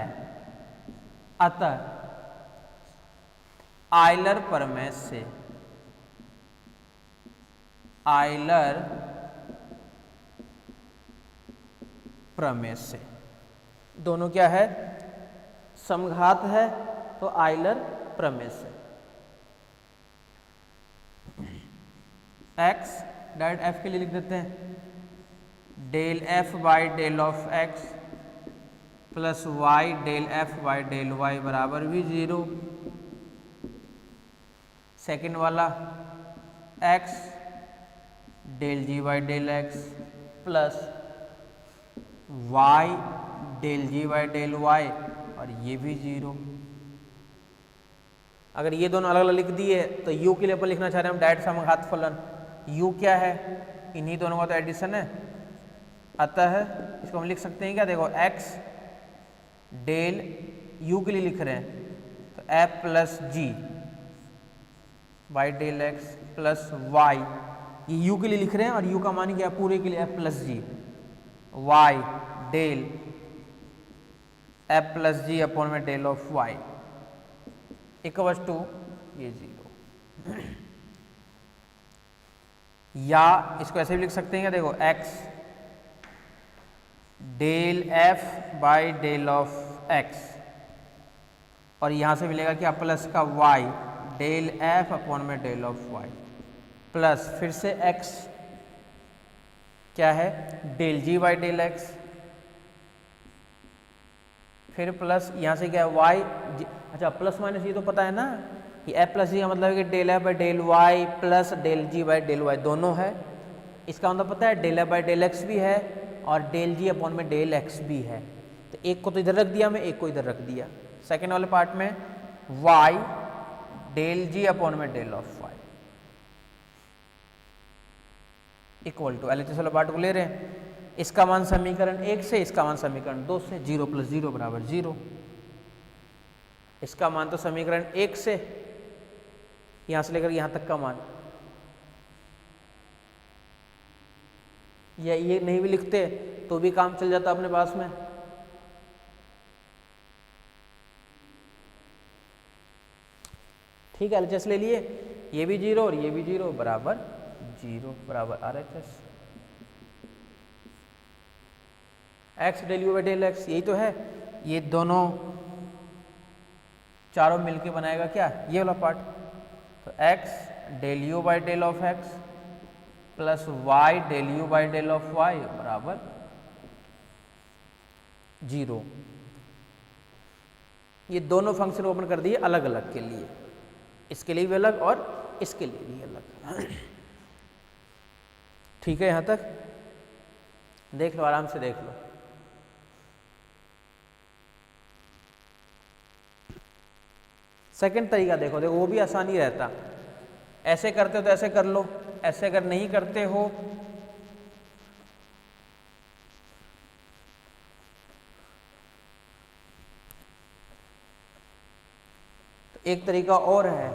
अतः आयलर प्रमेय से, आयलर प्रमेय से दोनों क्या है, समघात है, तो आयलर प्रमेय से x डायरेक्ट f के लिए लिख देते हैं, del f by del of x plus y del f by del y बराबर भी 0। सेकेंड वाला x del g by del x plus y del g by del y और ये भी 0। अगर ये दोनों अलग अलग लिख दिए तो u के लिए अपन लिखना चाह रहे हैं हम डायरेक्ट समघात फलन, u क्या है, इन्हीं दोनों का तो एडिशन है, अतः इसको हम लिख सकते हैं क्या, देखो x डेल u के लिए लिख रहे हैं तो f plus g by del x plus y, ये u के लिए लिख रहे हैं और u का मान क्या है पूरे के लिए f plus g, y del f plus g upon में del of y equals to ये 0। या इसको ऐसे भी लिख सकते हैं क्या, देखो x del f by del of x और यहां से मिलेगा क्या प्लस का y डेल f अपॉन में डेल ऑफ y प्लस फिर से x क्या है del g by del x, फिर प्लस यहाँ से क्या है y, अच्छा प्लस माइनस ये तो पता है ना कि f प्लस जी का मतलब है कि del f by del y plus del g by del y दोनों है, इसका मतलब पता है del f by del x भी है और डेल g अपॉन में डेल x भी है, तो एक को तो इधर रख दिया मैं, एक को इधर रख दिया। सेकेंड वाले पार्ट में y डेल g अपॉन में del of y equal to LHS वाले पार्ट को ले रहे हैं, इसका मान समीकरण 1 से, इसका मान समीकरण 2 से, 0 प्लस 0 बराबर 0। इसका मान तो समीकरण 1 से यहां से लेकर यहां तक का मान, या ये नहीं भी लिखते तो भी काम चल जाता अपने पास में। ठीक है, एलएचएस ले लिए, ये भी 0 और ये भी 0 बराबर 0 बराबर RHS. x del u by del x यही तो है, ये दोनों चारों मिलके बनाएगा क्या ये वाला पार्ट, तो x del u by del of x plus y del u by del of y बराबर 0। ये दोनों फंक्शन ओपन कर दिए अलग अलग के लिए, इसके लिए भी अलग और इसके लिए भी अलग। ठीक है, यहां तक देख लो, आराम से देख लो। सेकंड तरीका देखो, देखो वो भी आसानी रहता, ऐसे करते हो तो ऐसे कर लो, ऐसे अगर नहीं करते हो तो एक तरीका और है,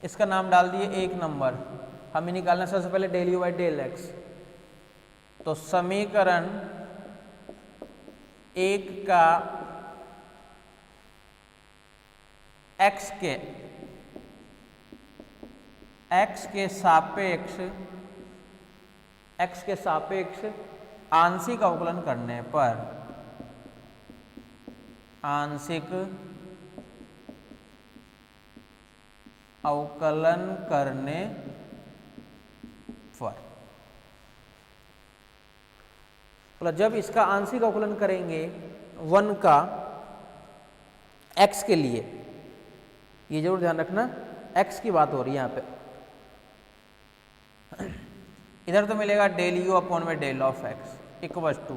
इसका नाम डाल दिए 1 नंबर। हमें निकालना सबसे पहले del u by del x, तो समीकरण 1 का x के सापेक्ष आंशिक अवकलन करने पर, आंशिक अवकलन करने पर, मतलब जब इसका आंशिक अवकलन करेंगे 1 का x के लिए, ये जरूर ध्यान रखना x की बात हो रही है यहाँ पे, इधर तो मिलेगा डेल यू अपॉन में del of x equal to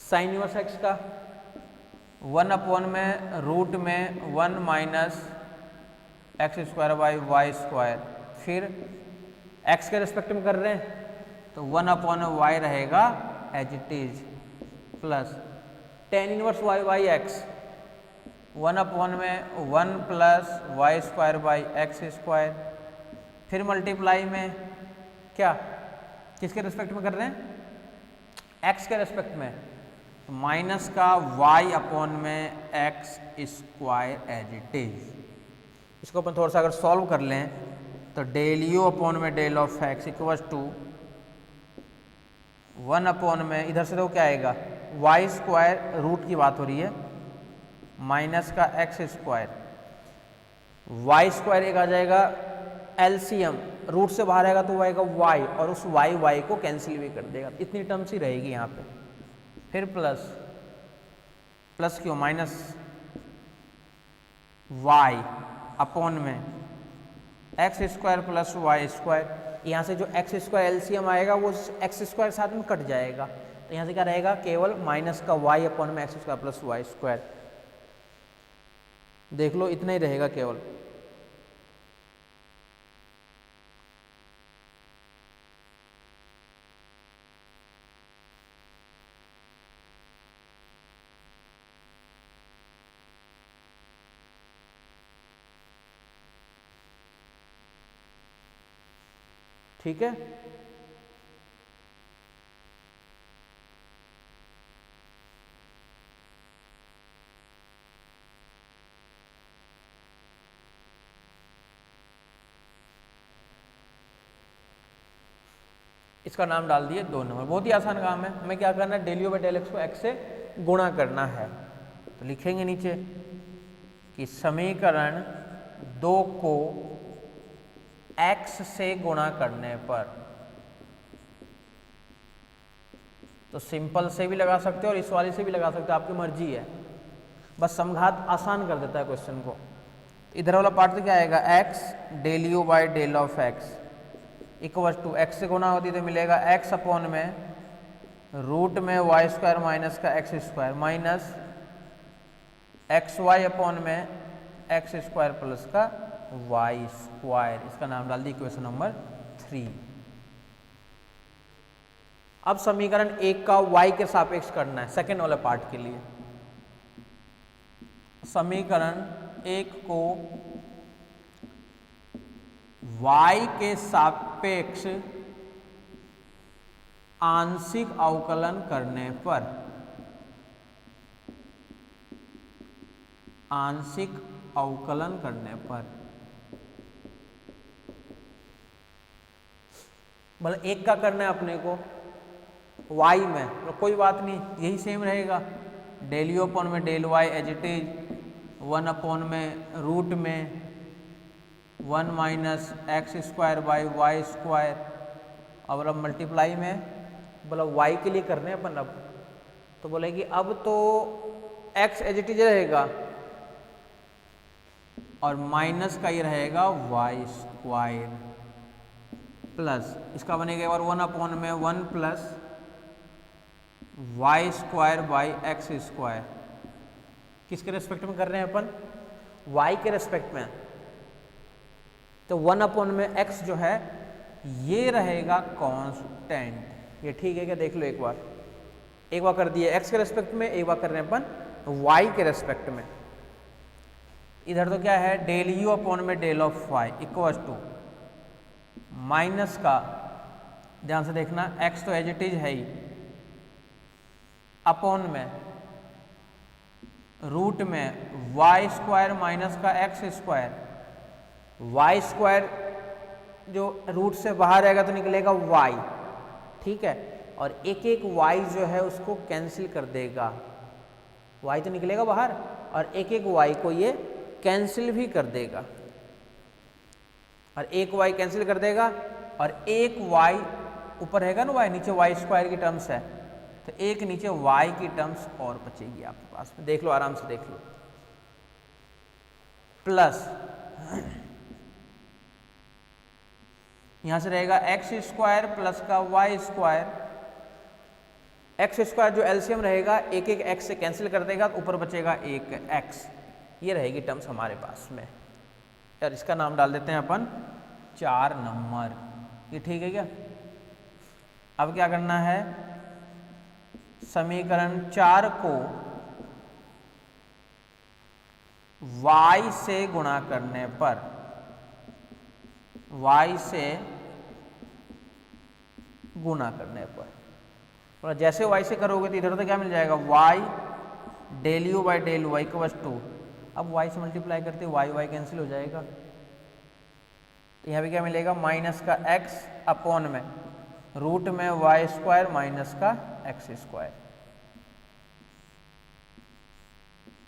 sine inverse x का 1 अपॉन में रूट में 1 minus x square by y square, फिर x के रिस्पेक्ट में कर रहे हैं तो 1 अपॉन वाई रहेगा as it is, plus tan inverse y by x, 1 upon में 1 plus y square by x square, फिर मल्टीप्लाई में क्या किसके रिस्पेक्ट में कर रहे हैं, x के रिस्पेक्ट में, माइनस का y अपॉन में x square as it is. इसको अपन थोड़ा सा अगर सॉल्व कर लें तो डेल यू अपॉन में del of x equal to 1 upon में, इधर से तो क्या आएगा वाई स्क्वायर, रूट की बात हो रही है, माइनस का एक्स स्क्वायर, वाई स्क्वायर एक आ जाएगा एलसीएम, रूट से बाहर आएगा तो वो आएगा वाई, और उस वाई को कैंसिल भी कर देगा, इतनी टर्म्स ही रहेगी यहाँ पे। फिर प्लस क्यों, माइनस वाई अपॉन में x square plus y square, यहाँ से जो एक्स स्क्वायर एलसीएम आएगा वो एक्स स्क्वायर साथ में कट जाएगा, तो यहाँ से क्या रहेगा केवल माइनस का वाई अपॉन में x square plus y square, देख लो इतना ही रहेगा केवल। ठीक है, इसका नाम डाल दिए 2 नंबर। बहुत ही आसान काम है, हमें क्या करना है, del u by del x को एक्स से गुणा करना है। तो लिखेंगे नीचे कि समीकरण 2 को x से गुणा करने पर, तो सिंपल से भी लगा सकते हो और इस वाले से भी लगा सकते हो, आपकी मर्जी है, बस समघात आसान कर देता है क्वेश्चन को। इधर वाला पार्ट तो क्या आएगा, x del u by del of x equal to, x से गुणा होती तो मिलेगा x अपॉन में रूट में वाई स्क्वायर माइनस का x square, minus x y upon में एक्स स्क्वायर प्लस का वाई स्क्वायर। इसका नाम डाल दी इक्वेशन नंबर 3। अब समीकरण 1 का y के सापेक्ष करना है सेकेंड वाले पार्ट के लिए। समीकरण 1 को y के सापेक्ष आंशिक अवकलन करने पर, आंशिक अवकलन करने पर, मतलब 1 का करना है अपने को y में, तो कोई बात नहीं, यही सेम रहेगा, डेल यू अपॉन में del y as it is, 1 upon में रूट में 1 minus x square by y square, और अब मल्टीप्लाई में बोला y के लिए करने अपन अब, तो बोलेगी अब तो x एज इट इज रहेगा और माइनस का ये रहेगा वाई स्क्वायर, प्लस इसका बनेगा एक बार 1 अपॉन में 1 plus y square by x square, किसके रेस्पेक्ट में कर रहे हैं अपन, y के रेस्पेक्ट में, तो 1 अपॉन में x जो है ये रहेगा कांस्टेंट। ये ठीक है क्या, देख लो एक बार कर दिए x के रेस्पेक्ट में, एक बार कर रहे हैं अपन y के रेस्पेक्ट में। इधर तो क्या है, डेल यू अपॉन में del of y equal to minus का, ध्यान से देखना x तो एज इट इज है ही, अपॉन में रूट में वाई स्क्वायर माइनस का एक्स स्क्वायर, वाई स्क्वायर जो रूट से बाहर आएगा तो निकलेगा y, ठीक है, और एक एक y जो है उसको कैंसिल कर देगा, y तो निकलेगा बाहर और एक एक y को ये कैंसिल भी कर देगा, और एक y कैंसिल कर देगा और एक y ऊपर रहेगा ना y, नीचे y स्क्वायर की टर्म्स है, तो एक नीचे y की टर्म्स और बचेगी आपके पास में, देख लो आराम से देख लो, प्लस यहां से रहेगा एक्स स्क्वायर प्लस का वाई स्क्वायर एक्स स्क्वायर जो एलसीएम रहेगा एक एक एक्स से कैंसिल कर देगा तो ऊपर बचेगा एक एक्स, ये रहेगी टर्म्स हमारे पास में। यार इसका नाम डाल देते हैं अपन 4 नंबर, ये ठीक है क्या। अब क्या करना है, समीकरण 4 को y से गुणा करने पर, y से गुणा करने पर, और जैसे y से करोगे तो इधर तो क्या मिल जाएगा, y del u by del y equals to, अब y से मल्टीप्लाई करते y कैंसिल हो जाएगा, तो यहाँ पे क्या मिलेगा, माइनस का x अपॉन में रूट में वाई स्क्वायर माइनस का x square,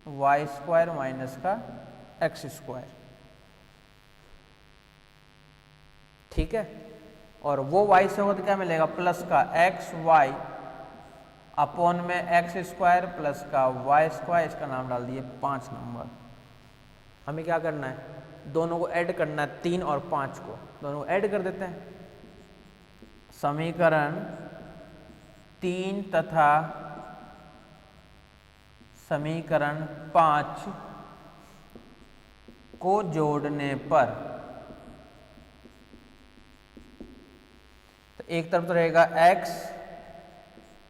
y square minus का एक्स स्क्वायर, ठीक है। और वो y से होगा तो क्या मिलेगा, प्लस का एक्स वाई अपॉन में एक्स स्क्वायर प्लस का वाई स्क्वायर, इसका नाम डाल दिए 5 नंबर। हमें क्या करना है, दोनों को ऐड करना है, 3 और 5 को दोनों को ऐड कर देते हैं। समीकरण 3 तथा समीकरण 5 को जोड़ने पर तो एक तरफ तो रहेगा x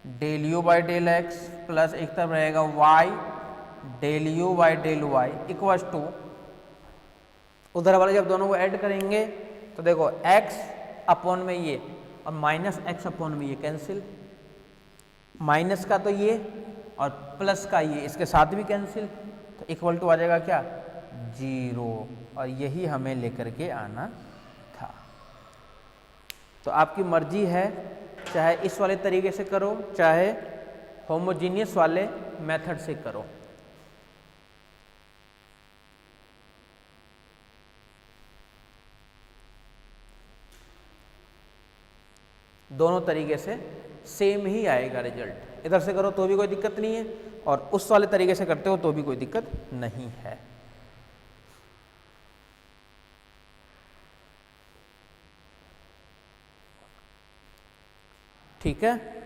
del u by del x plus एक तरफ रहेगा y del u by del y equals to, उधर वाले जब दोनों को ऐड करेंगे तो देखो x अपॉन में ये और माइनस एक्स अपॉन में ये कैंसिल, माइनस का तो ये और प्लस का ये इसके साथ भी कैंसिल, तो इक्वल टू आ जाएगा क्या, 0, और यही हमें लेकर के आना था। तो आपकी मर्जी है, चाहे इस वाले तरीके से करो चाहे होमोजीनियस वाले मेथड से करो। दोनों तरीके से सेम ही आएगा रिजल्ट, इधर से करो तो भी कोई दिक्कत नहीं है और उस वाले तरीके से करते हो तो भी कोई दिक्कत नहीं है। ठीक है,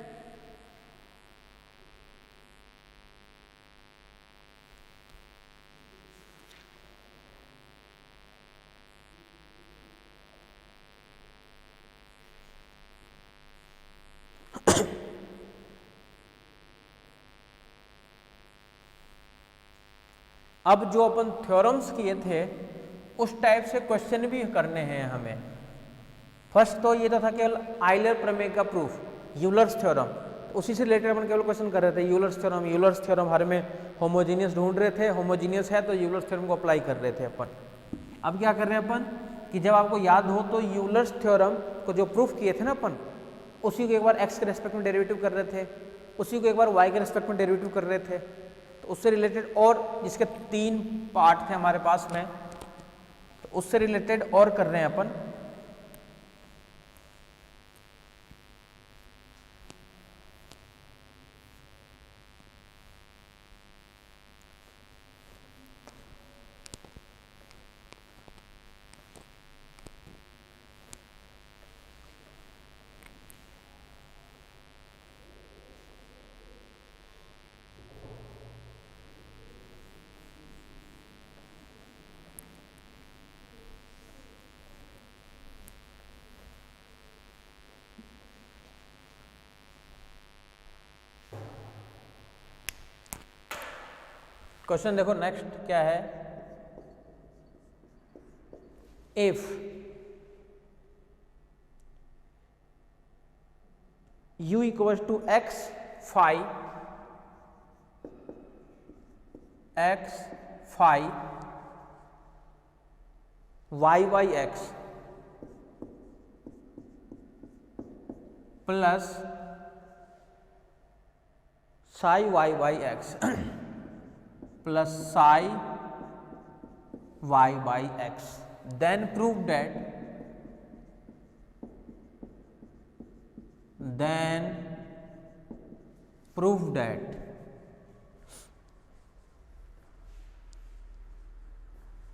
अब जो अपन थ्योरम्स किए थे उस टाइप से क्वेश्चन भी करने हैं हमें। फर्स्ट तो ये तो था केवल आइलर प्रमेय का प्रूफ, यूलर्स थ्योरम, तो उसी से रिलेटेड अपन केवल क्वेश्चन कर रहे थे। यूलर्स थ्योरम हर में होमोजीनियस ढूंढ रहे थे, होमोजीनियस है तो यूलर्स थ्योरम को अप्लाई कर रहे थे अपन। अब क्या कर रहे हैं अपन कि जब आपको याद हो तो यूलर्स थ्योरम को जो प्रूफ किए थे ना अपन, उसी को एक बार एक्स के रेस्पेक्ट में डेरिवेटिव कर रहे थे, उसी को एक बार वाई के रेस्पेक्ट में डेरिवेटिव कर रहे थे, तो उससे रिलेटेड और जिसके 3 पार्ट थे हमारे पास में, तो उससे रिलेटेड और कर रहे हैं अपन। क्वेश्चन देखो नेक्स्ट क्या है, if u equals to x phi y by x plus psi y by x plus psi y by x, then prove that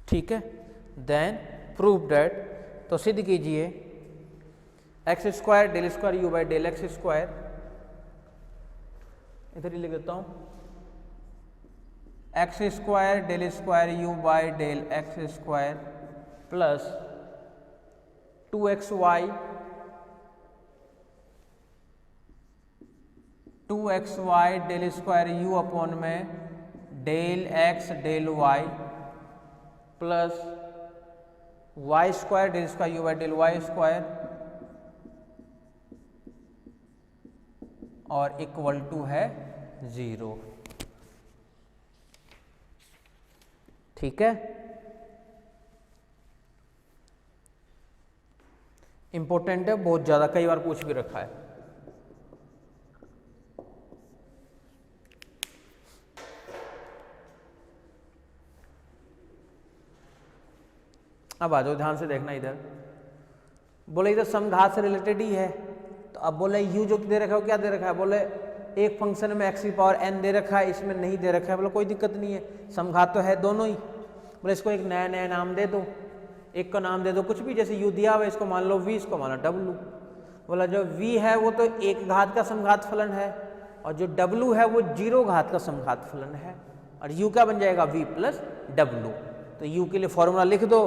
ठीक है, then prove that, तो सिद्ध कीजिए x square del square u by del x square इधर ही लिख देता हूँ, x square del square u by del x square plus 2xy 2xy del square u upon में del x del y plus y square del square u by del y square और equal to है 0। ठीक है, important है, बहुत ज्यादा, कई बार पूछ भी रखा है। अब आ जाओ, ध्यान से देखना इधर। बोले इधर समघात से रिलेटेड ही है, तो अब बोले u जो दे रखा है वो क्या दे रखा है, बोले एक फंक्शन में x की पावर n दे रखा है, इसमें नहीं दे रखा है। बोले कोई दिक्कत नहीं है, समघात तो है दोनों ही। बोले इसको एक नया नया नाम दे दो, एक का नाम दे दो कुछ भी, जैसे u दिया हुआ है, इसको मान लो v, इसको मान लो w। बोला जो v है वो तो एक घात का समघात फलन है, और जो w है वो 0 घात का समघात फलन है, और u क्या बन जाएगा, v प्लस w। तो u के लिए फॉर्मूला लिख दो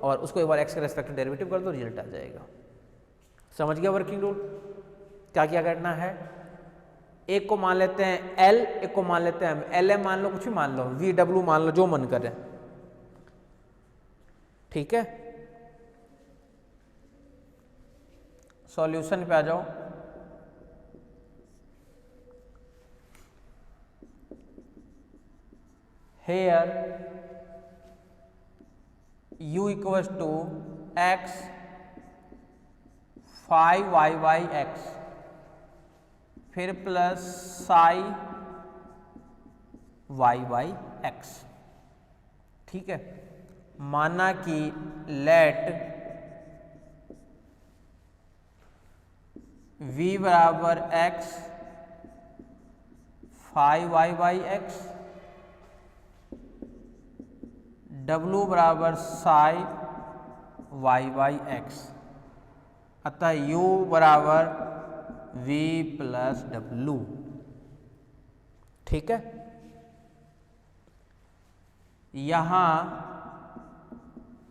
और उसको एक बार x के रेस्पेक्ट में डेरिवेटिव कर दो, रिजल्ट आ जाएगा। समझ गया वर्किंग रूल? क्या क्या करना है, एक को मान लेते हैं L, एक को मान लेते हैं LM, मान लो कुछ भी मान लो, VW मान लो, जो मन करे। ठीक है, सॉल्यूशन पे आ जाओ। Here u equals to x 5y/x फिर प्लस साई y/x। ठीक है, माना कि लेट v बराबर x 5y/x, w बराबर साई y/x, अतः u बराबर v प्लस w। ठीक है, यहां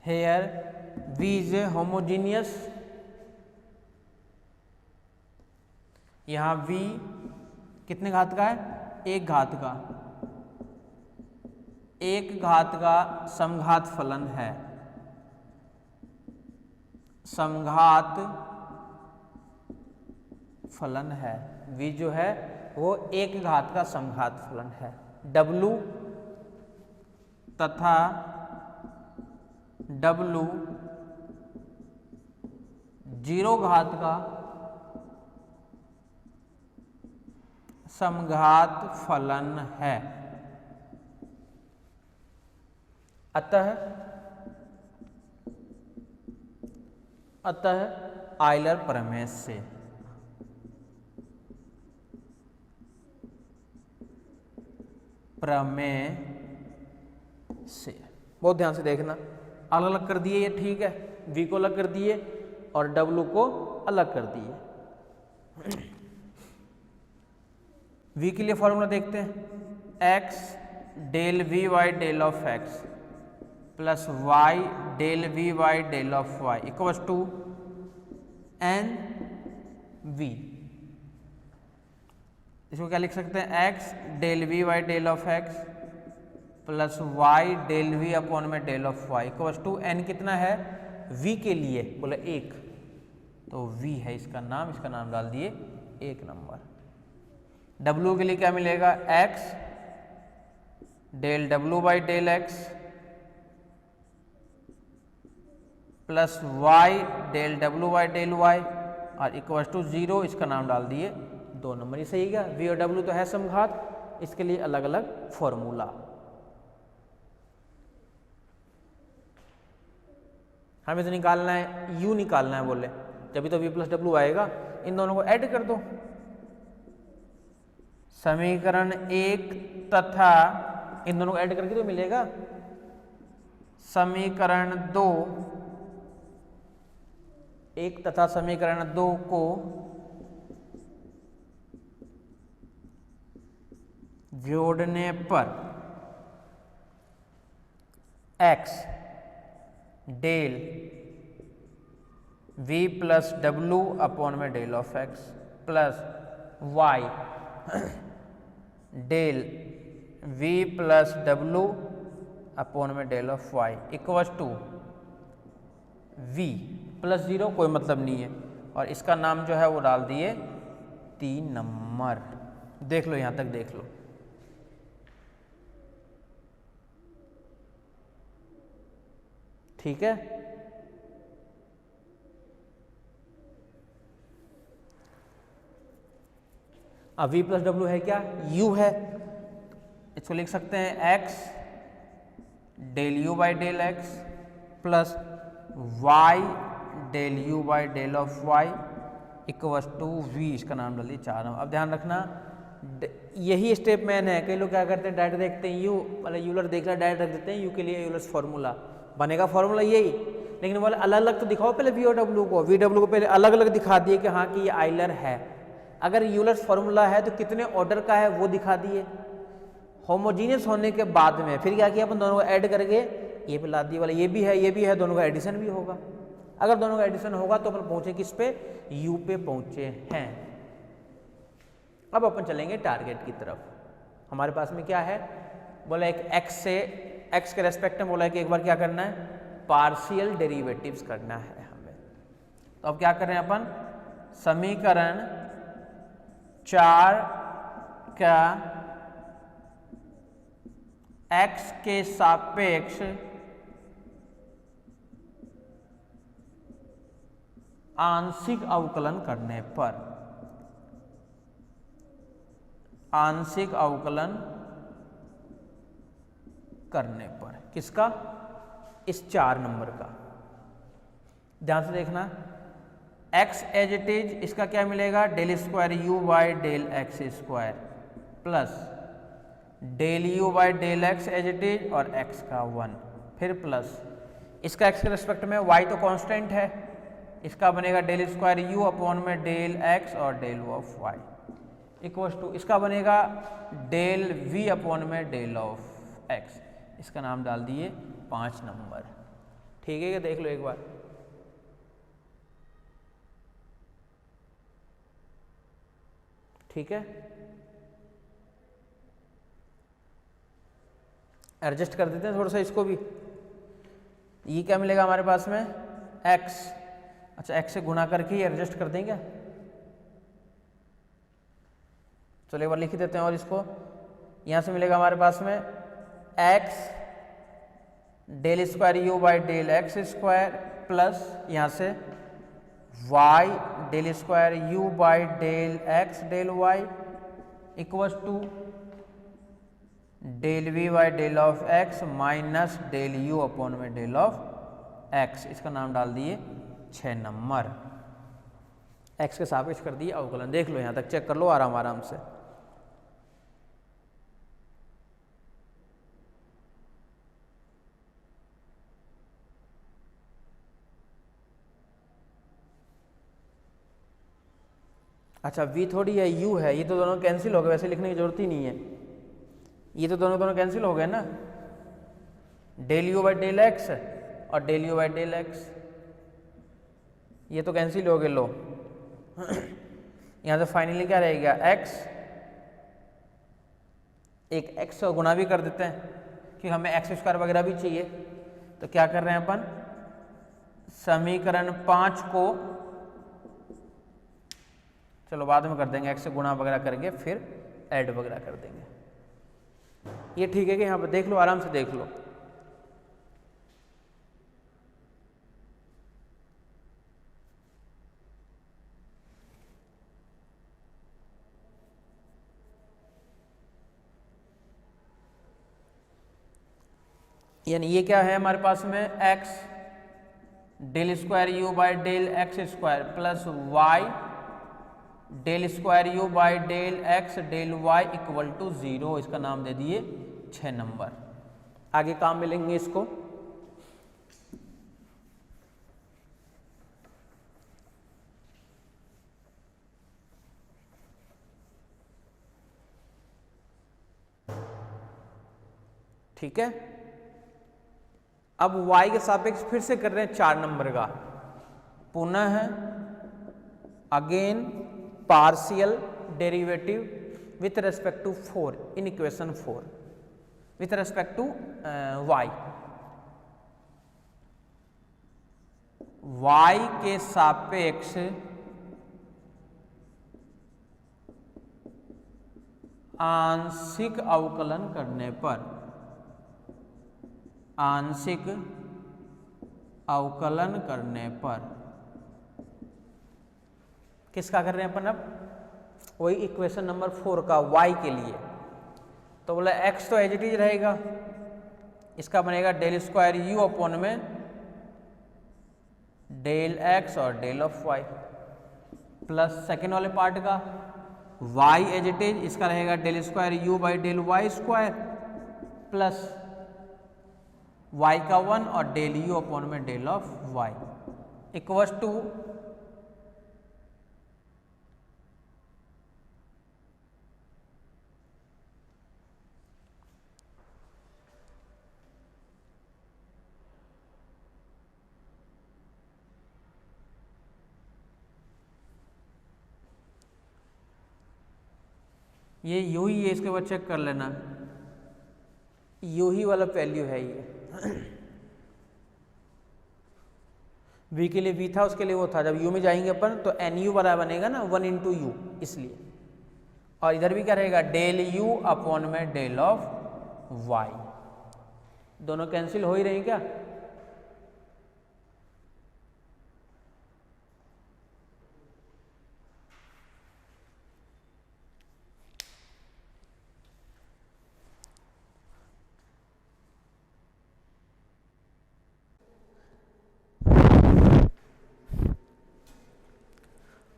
here v is a homogeneous, यहां v कितने घात का है, एक घात का, एक घात का समघात फलन है, समघात फलन है, v जो है वो एक घात का समघात फलन है। w तथा w 0 घात का समघात फलन है। अतः आयलर प्रमेय से बहुत ध्यान से देखना, अलग अलग कर दिए ये, ठीक है, v को अलग कर दिए और w को अलग कर दिए। v के लिए फॉर्मूला देखते हैं, x del v y del of x plus y del v y del of y equals to n v। इसको क्या लिख सकते हैं, x del v y del of x plus y del v upon में del of y equals to n कितना है, v के लिए बोले 1, तो v है इसका नाम डाल दिए 1 नंबर। w के लिए क्या मिलेगा, x del w by del x plus y del w by del y और इक्वल टू 0, इसका नाम डाल दिए 2 नंबर। ये सही है, v और w तो है समघात, इसके लिए अलग अलग फॉर्मूला। हमें तो निकालना है, u निकालना है, बोले जब भी तो v प्लस w आएगा, इन दोनों को ऐड कर दो। समीकरण 1 तथा इन दोनों को ऐड करके तो मिलेगा समीकरण 2, 1 तथा समीकरण 2 को जोड़ने पर x डेल v प्लस डब्लू अपॉन में del of x plus y del v plus डब्लू अपॉन में del of y equal to v plus 0 कोई मतलब नहीं है, और इसका नाम जो है वो डाल दिए 3 नंबर। देख लो, यहां तक देख लो। ठीक है, अब v प्लस डब्ल्यू है क्या, u है, इसको लिख सकते हैं x del u by del x plus y del u by del of y equal to v, इसका नाम डाल दिए 4 नंबर। अब ध्यान रखना, यही स्टेप मैन है। कई लोग क्या करते हैं, डायरेक्ट देखते हैं u मतलब यूलर देख रहा, डायरेक्ट रख देते हैं u के लिए यूलर्स फॉर्मूला बनेगा, फॉर्मूला यही, लेकिन बोले अलग अलग तो दिखाओ पहले v और w को, v w को पहले अलग अलग दिखा दिए कि हाँ कि ये आइलर है। अगर यूलर्स फॉर्मूला है तो कितने ऑर्डर का है वो दिखा दिए। होमोजीनियस होने के बाद में फिर क्या किया, अपन दोनों को ऐड करके ये पे ला दिए, वाला ये भी है ये भी है, दोनों का एडिशन भी होगा। अगर दोनों का एडिशन होगा तो अपन पहुंचे किस पे, u पे पहुंचे हैं। अब अपन चलेंगे टारगेट की तरफ। हमारे पास में क्या है, बोला एक x के रेस्पेक्ट में बोला है कि एक बार क्या करना है, पार्शियल डेरिवेटिव्स करना है हमें। तो अब क्या कर रहे हैं अपन, समीकरण 4 का x के सापेक्ष आंशिक अवकलन करने पर, आंशिक अवकलन करने पर किसका, इस 4 नंबर का। ध्यान से देखना, x एज इट इज, इसका क्या मिलेगा, del square u by del x square plus del u by del x as it is और x का 1, फिर प्लस इसका x के रिस्पेक्ट में y तो कांस्टेंट है, इसका बनेगा डेल स्क्वायर u अपॉन में डेल x और del of y equal to इसका बनेगा डेल v अपॉन में डेल ऑफ x, इसका नाम डाल दिए 5 नंबर। ठीक है, क्या देख लो एक बार। ठीक है, एडजस्ट कर देते हैं थोड़ा सा इसको भी। ये क्या मिलेगा हमारे पास में, x, अच्छा x से गुणा करके ही एडजस्ट कर देंगे। चलो एक बार लिख देते हैं, और इसको यहां से मिलेगा हमारे पास में x del square u by del x square plus यहाँ से y del square u by del x del y equal to del v by del of x minus del u upon में डेल ऑफ x, इसका नाम डाल दिए 6 number. x के सापेक्ष कर दिए अवकलन। देख लो, यहाँ तक चेक कर लो आराम आराम से। अच्छा v थोड़ी है, u है, ये तो दोनों कैंसिल हो गए, वैसे लिखने की जरूरत ही नहीं है, ये तो दोनों कैंसिल हो गए ना, del u by del x और del u by del x, ये तो कैंसिल हो गए। लो यहाँ से फाइनली क्या रहेगा, x, एक x को गुणा भी कर देते हैं कि हमें एक्स स्क्वायर वगैरह भी चाहिए। तो क्या कर रहे हैं अपन, समीकरण 5 को चलो बाद में कर देंगे, x से गुणा वगैरह करके फिर ऐड वगैरह कर देंगे। ये ठीक है कि यहाँ पर देख लो, आराम से देख लो। यानी ये क्या है हमारे पास में, x del square u by del x square plus y del square u by del x del y equal to 0, इसका नाम दे दिए 6 नंबर। आगे काम मिलेंगे इसको। ठीक है। अब y के सापेक्ष फिर से कर रहे हैं 4 नंबर का, पुनः again partial derivative with respect to 4 in equation 4 with respect to y। y के सापेक्ष आंशिक अवकलन करने पर, आंशिक अवकलन करने पर किसका कर रहे हैं अपन? अब वही इक्वेशन नंबर 4 का y के लिए। तो बोला x तो एज इट इज रहेगा, इसका बनेगा डेल स्क्वायर u अपॉन में डेल x और del of y, plus second वाले पार्ट का y एज इट इज, इसका रहेगा del square u by del y square plus y का 1 और डेल u अपॉन में del of y equals to ये यू ही है, इसके बाद चेक कर लेना, यू ही वाला वैल्यू है ये। v के लिए v था, उसके लिए वो था, जब u में जाएंगे अपन तो एन यू बराबर बनेगा ना 1 इंटू यू, इसलिए। और इधर भी क्या रहेगा डेल u अपॉन में डेल ऑफ y, दोनों कैंसिल हो ही रहे हैं क्या?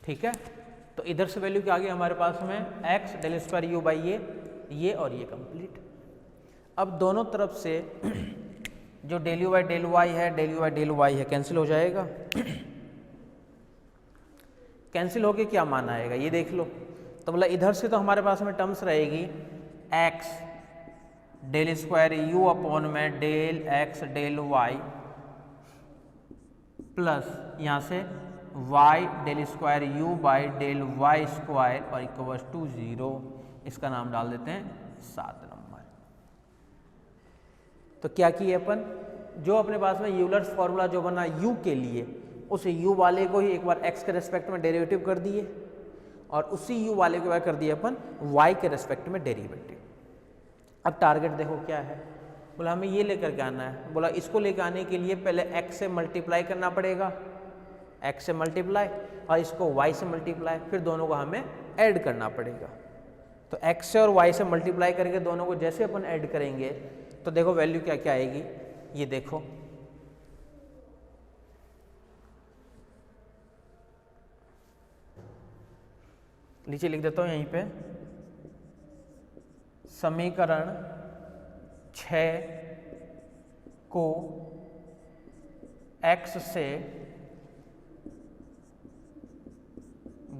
ठीक है। तो इधर से वैल्यू क्या आ गई हमारे पास में x del square u by ये और ये कंप्लीट। अब दोनों तरफ से जो del u by del y है, del u by del y है, कैंसिल हो जाएगा। कैंसिल होके क्या मान आएगा ये देख लो। तो बोला इधर से तो हमारे पास में टर्म्स रहेगी x del square u upon में del x del y plus यहाँ से y del square u by del y square और इक्वल्स टू 0, इसका नाम डाल देते हैं 7 नंबर। तो क्या किए अपन, जो अपने पास में यूलर्स फॉर्मूला जो बना u के लिए, उस u वाले को ही एक बार x के रेस्पेक्ट में डेरिवेटिव कर दिए और उसी u वाले को कर दिए अपन y के रेस्पेक्ट में डेरिवेटिव। अब टारगेट देखो क्या है, बोला हमें ये लेकर के आना है। बोला इसको लेकर आने के लिए पहले x से मल्टीप्लाई करना पड़ेगा, x से मल्टीप्लाई और इसको y से मल्टीप्लाई, फिर दोनों को हमें ऐड करना पड़ेगा। तो x से और y से मल्टीप्लाई करके दोनों को जैसे अपन ऐड करेंगे तो देखो वैल्यू क्या क्या आएगी, ये देखो नीचे लिख देता हूँ यहीं पे, समीकरण 6 को x से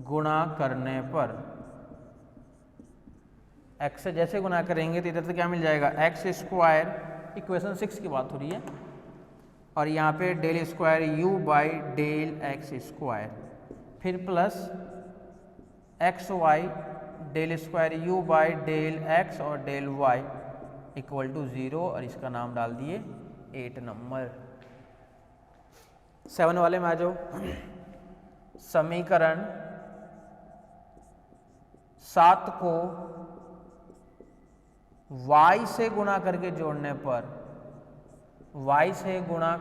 गुणा करने पर, x से जैसे गुणा करेंगे तो इधर से क्या मिल जाएगा x स्क्वायर, इक्वेशन 6 की बात हो रही है, और यहाँ पे del square u by del x square, फिर plus x y del square u by del x और डेल y इक्वल टू 0, और इसका नाम डाल दिए 8 नंबर। 7 वाले में आ जाओ, समीकरण 7 को y से गुणा करके जोड़ने पर, y से गुणा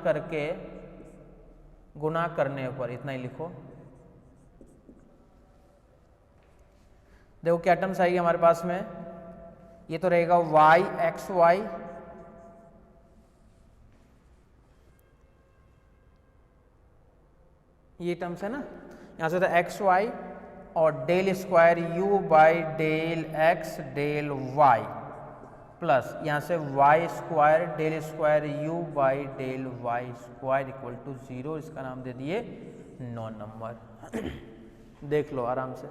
करने पर इतना ही लिखो। देखो क्या टर्म्स आएगी हमारे पास में, ये तो रहेगा y एक्स वाई ये टर्म्स है ना, यहां से था एक्स वाई और del square u by del x del y plus यहाँ से y square del square u by del y square equal to 0, इसका नाम दे दिए 9 नंबर। देख लो आराम से।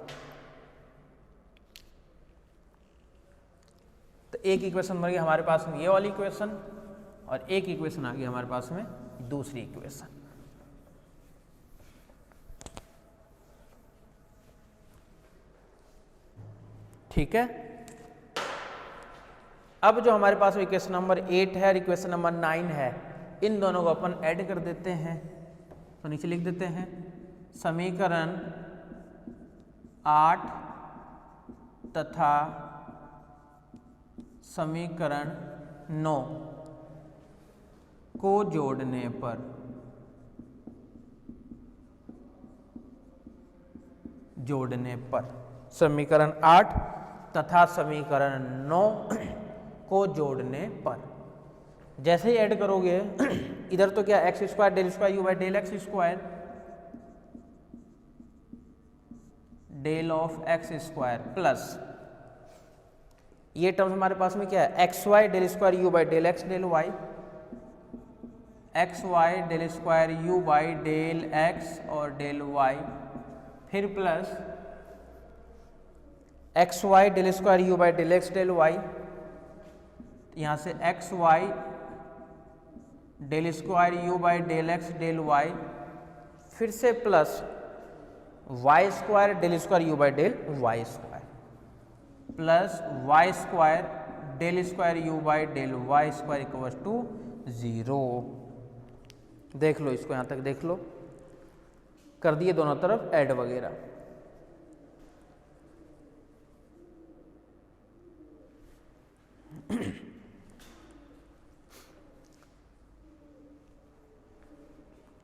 तो एक इक्वेशन बन गई हमारे पास में ये वाली इक्वेशन, और एक इक्वेशन आ गई हमारे पास में दूसरी इक्वेशन। ठीक है, अब जो हमारे पास में इक्वेशन नंबर 8 है और इक्वेशन नंबर 9 है, इन दोनों को अपन ऐड कर देते हैं। तो नीचे लिख देते हैं समीकरण 8 तथा समीकरण 9 को जोड़ने पर समीकरण 8 तथा समीकरण 9 को जोड़ने पर जैसे ही ऐड करोगे इधर तो क्या x square del square u by del x square del of x square plus ये टर्म हमारे पास में क्या है x y del square u by del x del y, x y del square u by del x और del y, फिर plus x y del square u by del x del y, यहाँ से x y del square u by del x del y, फिर से plus y square del square u by del y square plus y square del square u by del y square equals to 0। देख लो इसको, यहाँ तक देख लो, कर दिए दोनों तरफ ऐड वगैरह।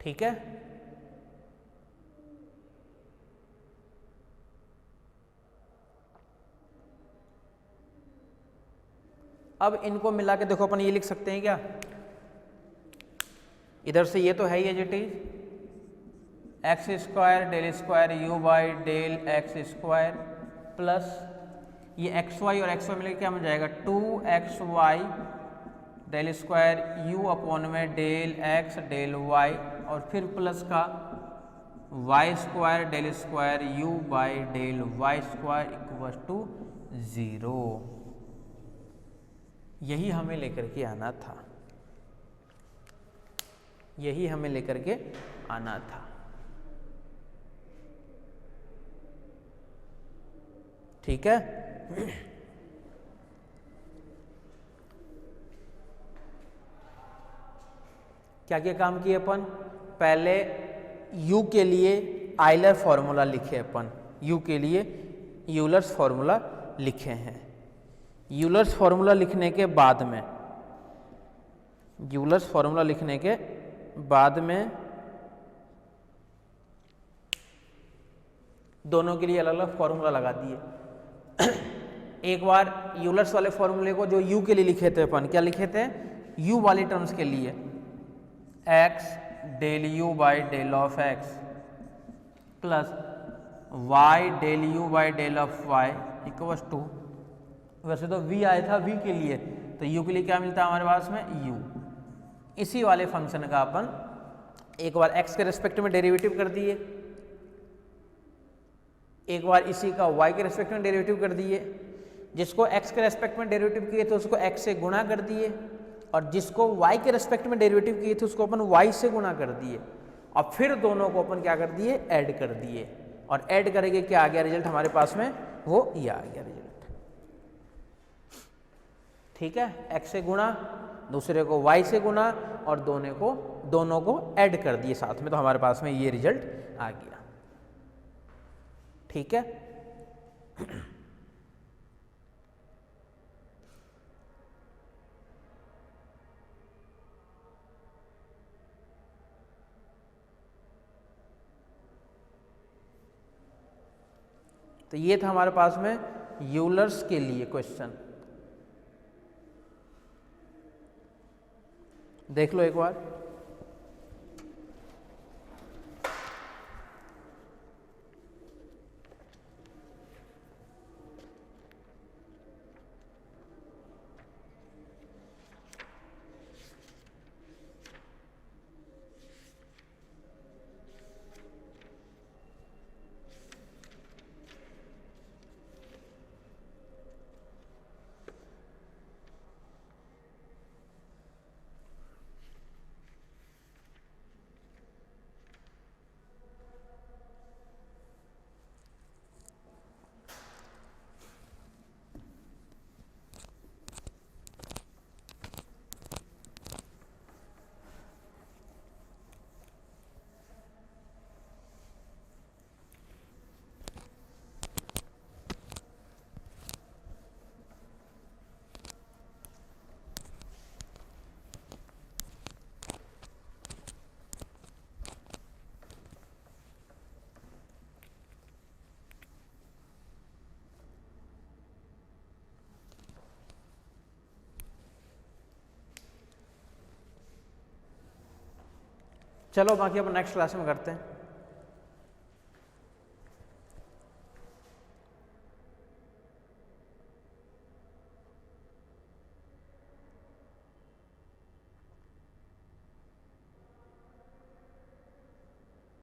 ठीक है, अब इनको मिला के देखो अपन ये लिख सकते हैं क्या, इधर से ये तो है ही as it is x square del square u by del x square plus ये एक्स वाई और एक्स वाई मिलकर क्या बन जाएगा 2xy del square u upon में डेल एक्स डेल वाई, और फिर प्लस का y square del square u by del y square equal to 0। यही हमें लेकर के आना था, यही हमें लेकर के आना था। ठीक है, क्या क्या काम किए अपन, पहले u के लिए आयलर फॉर्मूला लिखे अपन, u के लिए यूलर्स फॉर्मूला लिखे हैं। यूलर्स फॉर्मूला लिखने के बाद में यूलर्स फॉर्मूला लिखने के बाद में दोनों के लिए अलग अलग फॉर्मूला लगा दिए। एक बार यूलर्स वाले फॉर्मूले को जो u के लिए लिखे थे अपन, क्या लिखे थे, u वाले टर्म्स के लिए x del u by del of x plus y del u by del of y equals to, वैसे तो v आया था v के लिए, तो u के लिए क्या मिलता है हमारे पास में u। इसी वाले फंक्शन का अपन एक बार x के रेस्पेक्ट में डेरिवेटिव कर दिए, एक बार इसी का y के रेस्पेक्ट में डेरिवेटिव कर दिए, जिसको x के रेस्पेक्ट में डेरिवेटिव किए थे उसको x से गुणा कर दिए, और जिसको y के रेस्पेक्ट में डेरिवेटिव किए थे उसको अपन y से गुणा कर दिए, और फिर दोनों को अपन क्या कर दिए, ऐड कर दिए, और ऐड करेंगे क्या आ गया रिजल्ट हमारे पास में, वो ये आ गया रिजल्ट। ठीक है, x से गुणा, दूसरे को y से गुणा, और दोनों को ऐड कर दिए साथ में, तो हमारे पास में ये रिजल्ट आ गया। ठीक है, तो ये था हमारे पास में यूलर्स के लिए क्वेश्चन। देख लो एक बार, चलो बाकी अपन नेक्स्ट क्लास में करते हैं।